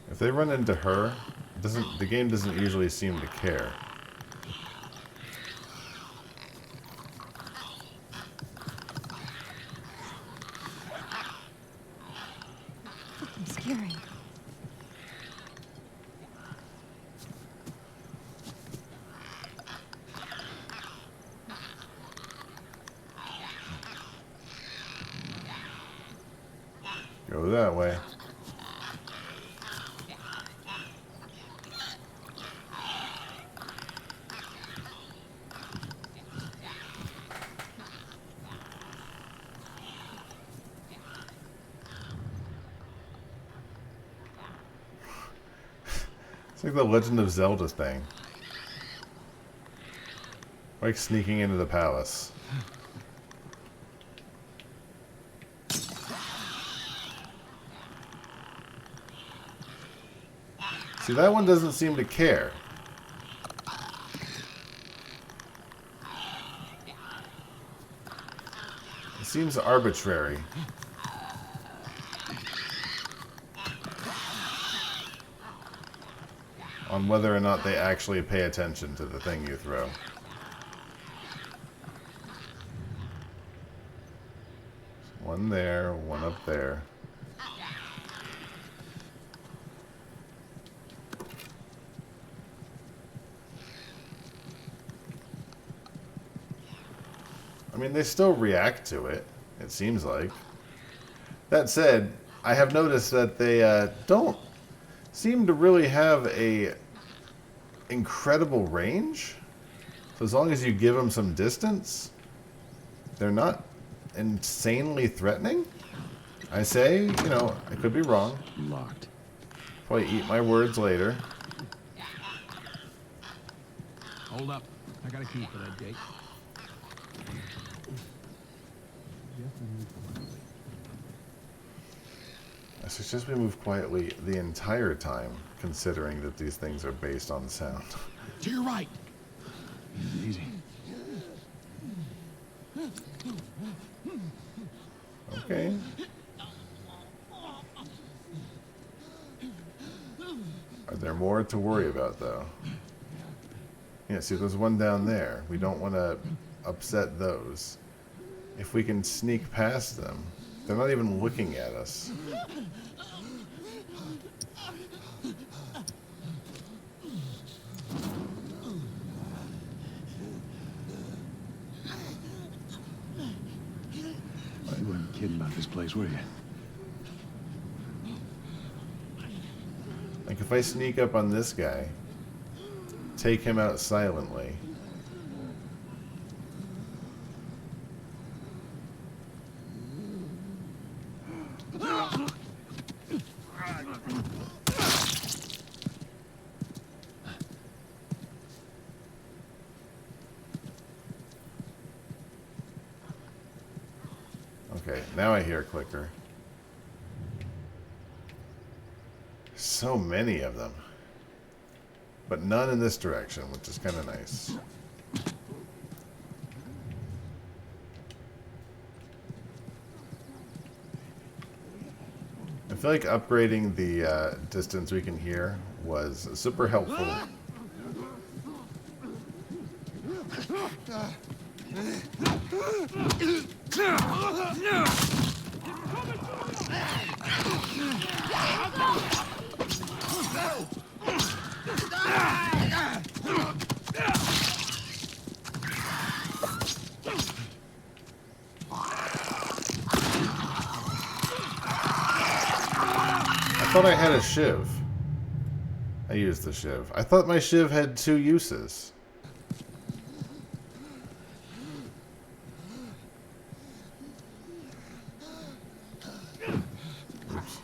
If they run into her, the game doesn't usually seem to care. Fucking scary. Go that way. It's like the Legend of Zelda thing. Like sneaking into the palace. See, that one doesn't seem to care. It seems arbitrary. On whether or not they actually pay attention to the thing you throw. One there, one up there. I mean, they still react to it, it seems like. That said, I have noticed that they don't seem to really have a incredible range. So as long as you give them some distance, they're not insanely threatening. I say, you know, I could be wrong. Locked. Probably eat my words later. Hold up. I got a key for that gate. I suggest we move quietly the entire time, considering that these things are based on sound. To your right. Easy. Okay. Are there more to worry about, though? Yeah, see, there's one down there. We don't want to upset those. If we can sneak past them, they're not even looking at us. You weren't kidding about this place, were you? Like, if I sneak up on this guy, take him out silently. Okay, now I hear a clicker. So many of them. But none in this direction, which is kind of nice. I feel like upgrading the distance we can hear was super helpful. I thought I had a shiv. I used the shiv. I thought my shiv had 2 uses. Oops.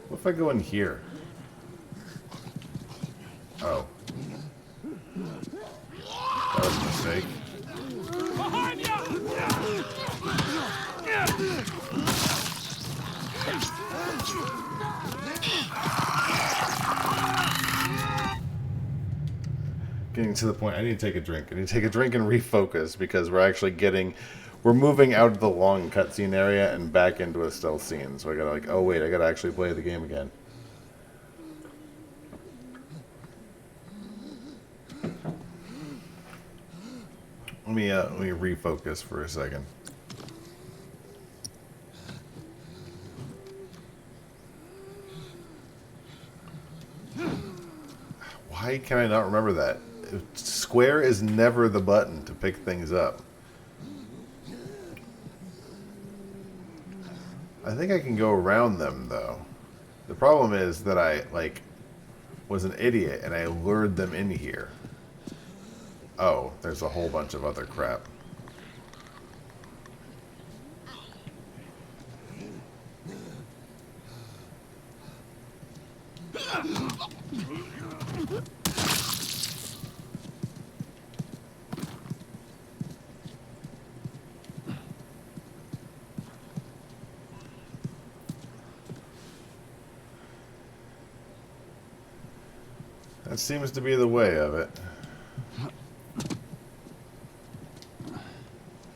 What if I go in here? Oh. That was a mistake. Behind you! Getting to the point, I need to take a drink. I need to take a drink and refocus because we're actually we're moving out of the long cutscene area and back into a stealth scene. So I gotta like, oh wait, I gotta actually play the game again. Let me refocus for a second. Why can I not remember that? Square is never the button to pick things up. I think I can go around them though. The problem is that I was an idiot and I lured them in here. Oh, there's a whole bunch of other crap. That seems to be the way of it.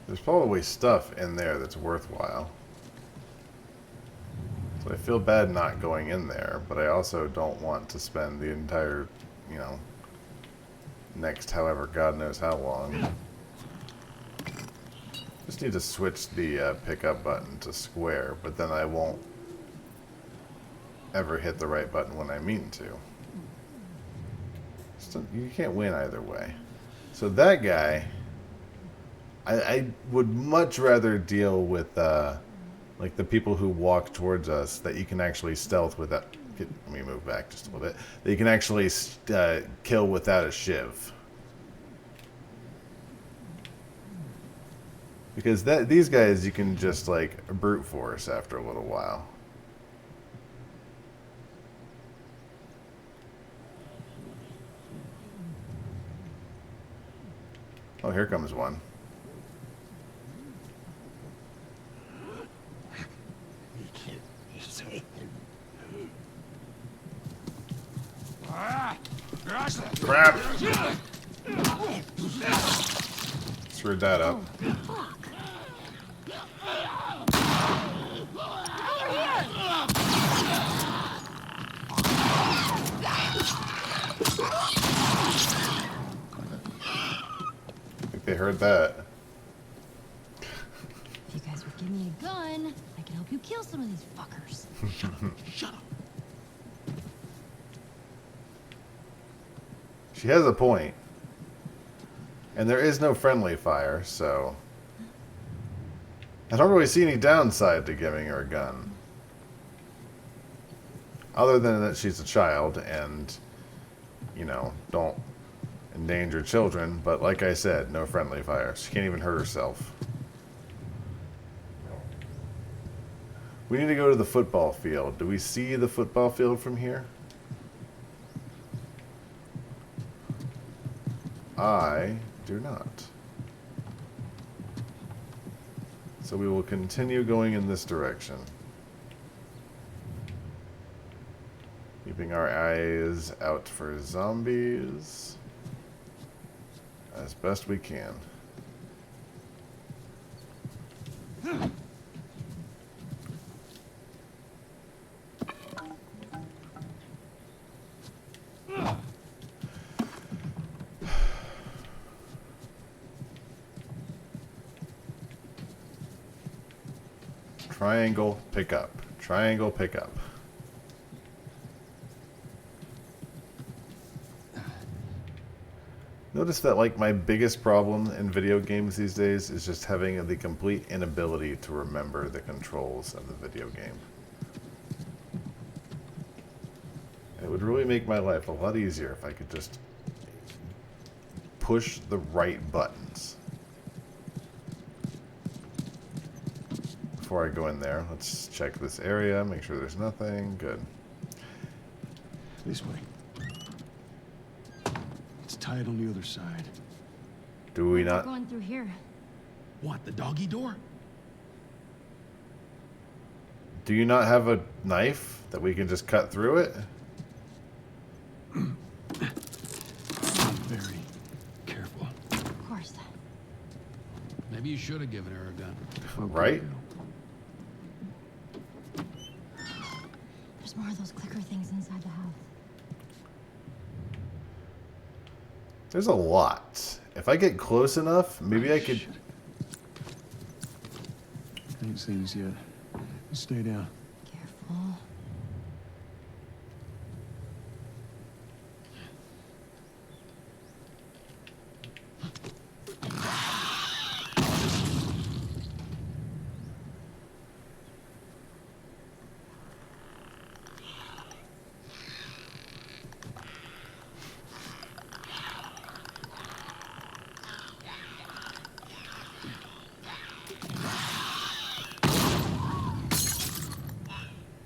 There's probably stuff in there that's worthwhile. So I feel bad not going in there, but I also don't want to spend the entire, you know, next however God knows how long. Just need to switch the pickup button to square, but then I won't ever hit the right button when I mean to. You can't win either way. So that guy I would much rather deal with like the people who walk towards us that you can actually stealth without. Let me move back just a little bit. That you can actually kill without a shiv. Because these guys you can just like brute force after a little while. Oh, here comes one. Crap! Screwed that up. I think they heard that. If you guys would give me a gun, I could help you kill some of these fuckers. Shut up. She has a point. And there is no friendly fire, so I don't really see any downside to giving her a gun. Other than that she's a child and, you know, don't endanger children. But like I said, no friendly fire. She can't even hurt herself. We need to go to the football field. Do we see the football field from here? I do not. So we will continue going in this direction. Keeping our eyes out for zombies as best we can. Triangle, pick up. Triangle, pick up. Notice that, like, my biggest problem in video games these days is just having the complete inability to remember the controls of the video game. It would really make my life a lot easier if I could just push the right buttons. Before I go in there, let's check this area, make sure there's nothing. Good. This way. It's tied on the other side. Do we We're not? going through here. What, the doggy door? Do you not have a knife that we can just cut through it? Very careful. Of course. Maybe you should have given her a gun. Okay. Right? There's more of those clicker things inside the house. There's a lot. If I get close enough, maybe I could... Shit. Ain't seen us yet. Stay down. Careful.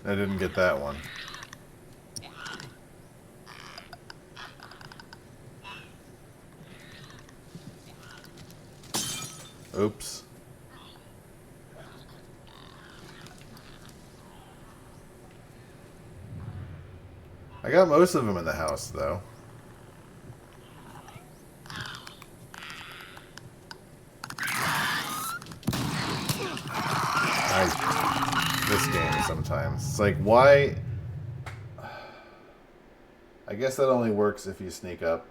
I didn't get that one. Oops. I got most of them in the house, though. This game sometimes. It's like, why? I guess that only works if you sneak up.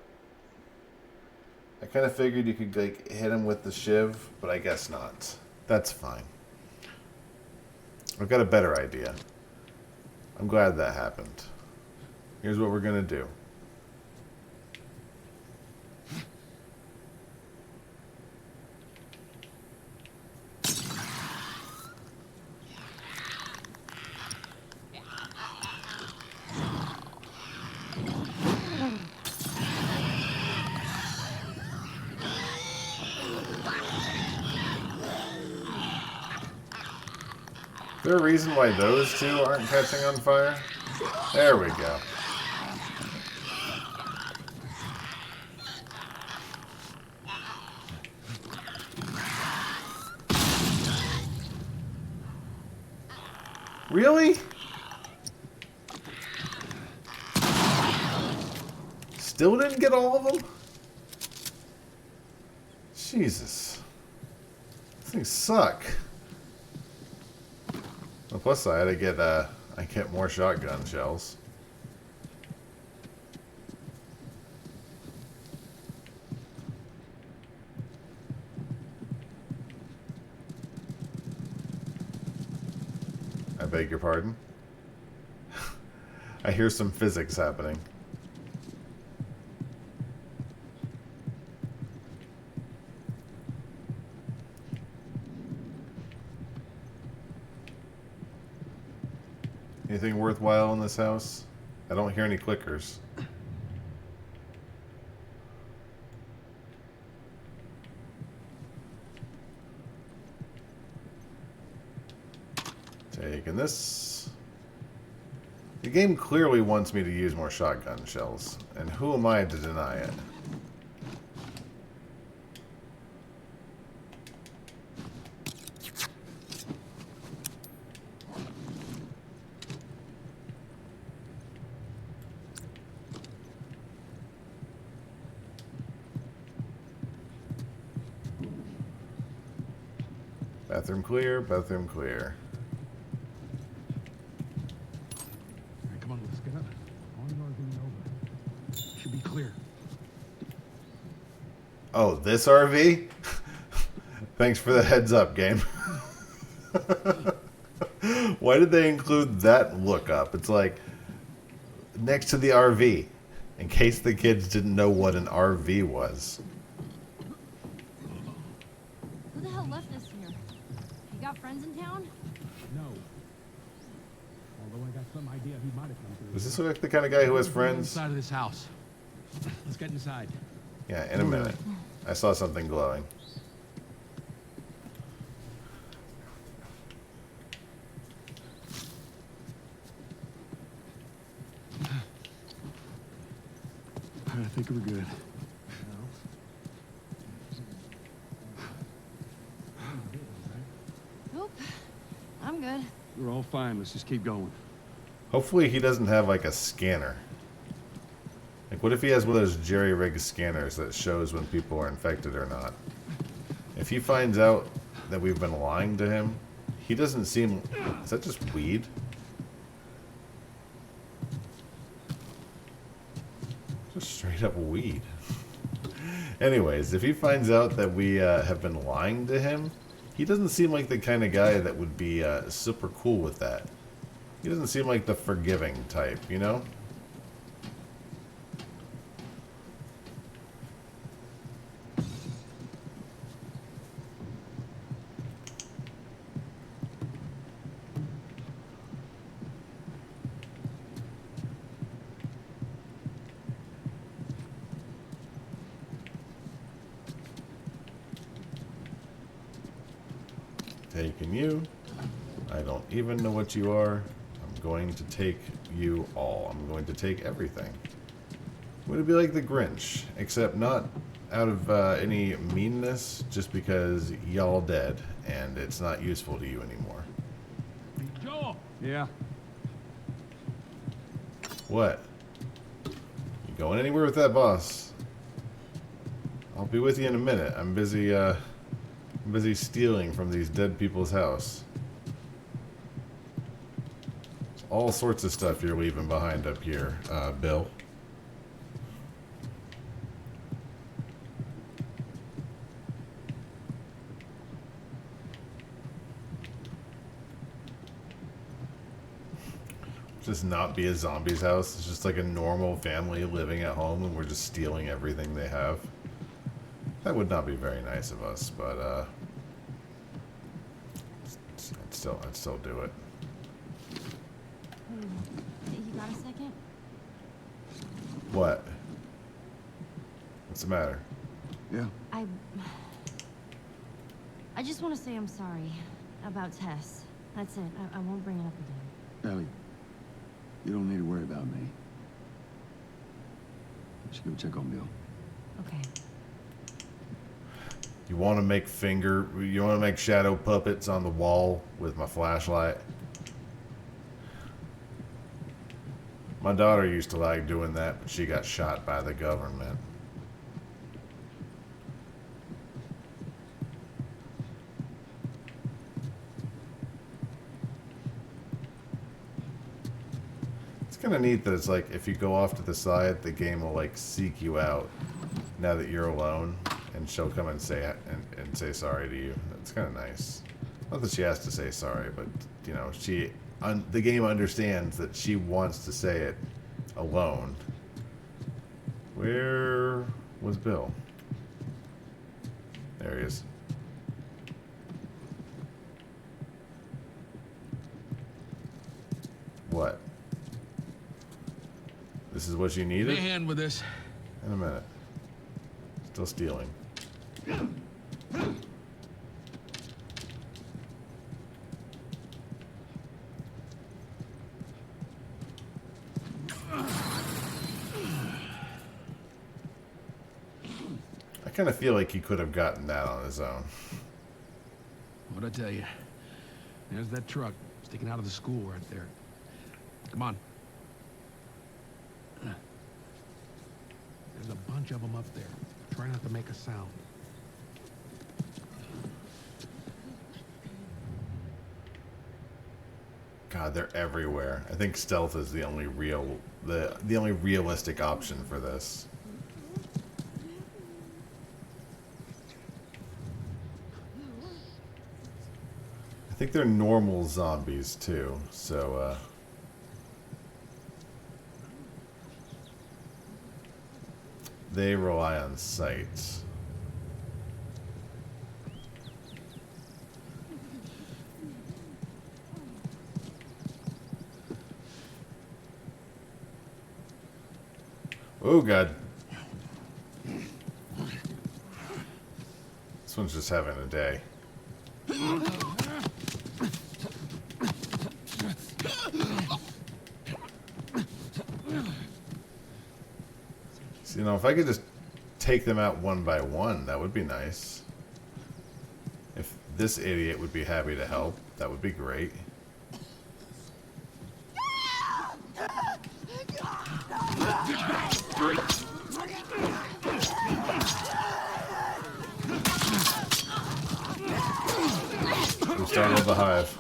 I kind of figured you could like hit him with the shiv, but I guess not. That's fine. I've got a better idea. I'm glad that happened. Here's what we're gonna do. there a reason why those two aren't catching on fire? There we go. Really? Still didn't get all of them? Jesus. These things suck. On the plus side, I get more shotgun shells. I beg your pardon? I hear some physics happening. Anything worthwhile in this house? I don't hear any clickers. Taking this. The game clearly wants me to use more shotgun shells, and who am I to deny it? Bathroom clear, bathroom clear. All right, come on, let's get up. All you are getting over. Should be clear. Oh, this RV? Thanks for the heads up, game. Why did they include that lookup? It's like next to the RV, in case the kids didn't know what an RV was. Who the hell left us here? You got friends in town? No. Although I got some idea he might have come through. Does this look like the kind of guy who has friends? Inside of this house. Let's get inside. Yeah, in a minute. I saw something glowing. I think we're good. Nope. I'm good. We're all fine. Let's just keep going. Hopefully he doesn't have like a scanner. Like what if he has one of those jerry-rigged scanners that shows when people are infected or not? If he finds out that we've been lying to him, he doesn't seem... Is that just weed? Just straight up weed. Anyways, if he finds out that we have been lying to him, he doesn't seem like the kind of guy that would be super cool with that. He doesn't seem like the forgiving type, you know? Taking you. I don't even know what you are. I'm going to take you all. I'm going to take everything. Would it be like the Grinch, except not out of any meanness, just because y'all dead and it's not useful to you anymore. Joel! Yeah. What? You going anywhere with that, boss? I'll be with you in a minute. I'm busy stealing from these dead people's house. All sorts of stuff you're leaving behind up here, Bill. Just not be a zombie's house. It's just like a normal family living at home and we're just stealing everything they have. That would not be very nice of us, but I'd still do it. Hey, you got a second? What? What's the matter? Yeah. I just want to say I'm sorry about Tess. That's it. I won't bring it up again. Ellie, you don't need to worry about me. I should go check on Bill. Okay. You want to make shadow puppets on the wall with my flashlight? My daughter used to like doing that, but she got shot by the government. It's kind of neat that it's like if you go off to the side, the game will like seek you out now that you're alone, and she'll come and say say sorry to you. It's kind of nice. Not that she has to say sorry, but you know, the game understands that she wants to say it alone. Where was Bill? There he is. What? This is what you Give me needed? a hand with this. In a minute. Still stealing. I kind of feel like he could have gotten that on his own. What'd I tell you? There's that truck sticking out of the school right there. Come on. There's a bunch of them up there. Try not to make a sound. God, they're everywhere. I think stealth is the only only realistic option for this. I think they're normal zombies too, so they rely on sight. Oh God. This one's just having a day. So, you know, if I could just take them out one by one, that would be nice. If this idiot would be happy to help, that would be great. We started the hive.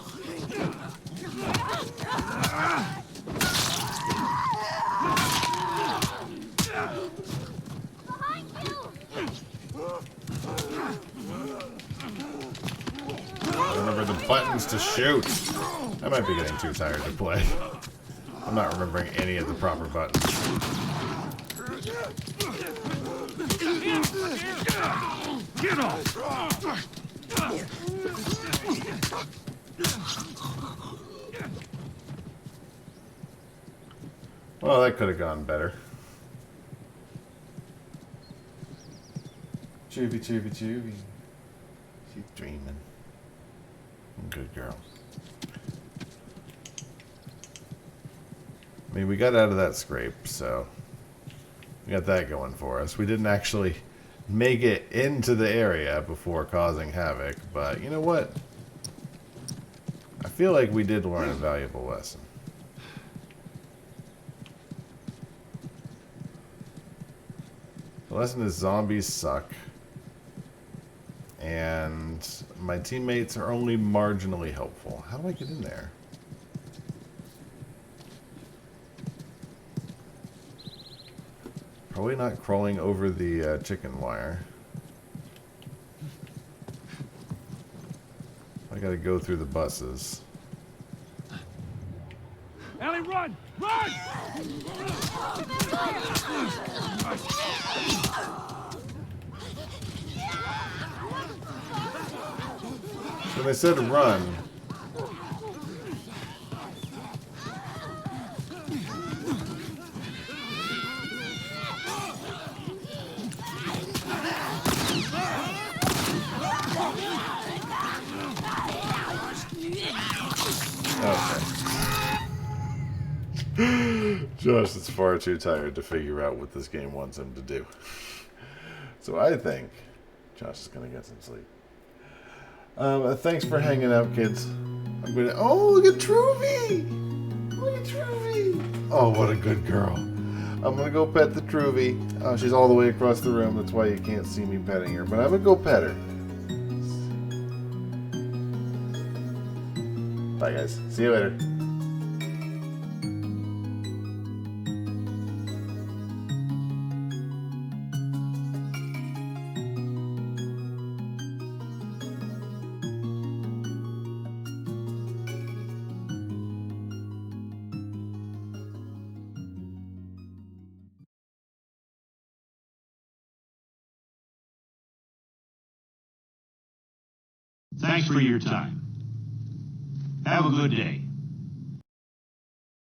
Remember the buttons to shoot. I might be getting too tired to play. I'm not remembering any of the proper buttons. Get off! Well, that could have gone better. Chubby, chubby, chubby. She's dreaming. Good girl. I mean, we got out of that scrape, so we got that going for us. We didn't actually make it into the area before causing havoc, but you know what? I feel like we did learn a valuable lesson. The lesson is zombies suck. And my teammates are only marginally helpful. How do I get in there? Probably not crawling over the chicken wire. I gotta go through the buses. Ellie, run! Run! When they said run, Josh is far too tired to figure out what this game wants him to do. So I think Josh is going to get some sleep. Thanks for hanging out, kids. I'm gonna. Oh, look at Truvy! Look at Truvy! Oh, what a good girl. I'm gonna go pet the Truvy. She's all the way across the room. That's why you can't see me petting her. But I'm gonna go pet her. Bye, guys. See you later. Thanks for your time. Have a good day.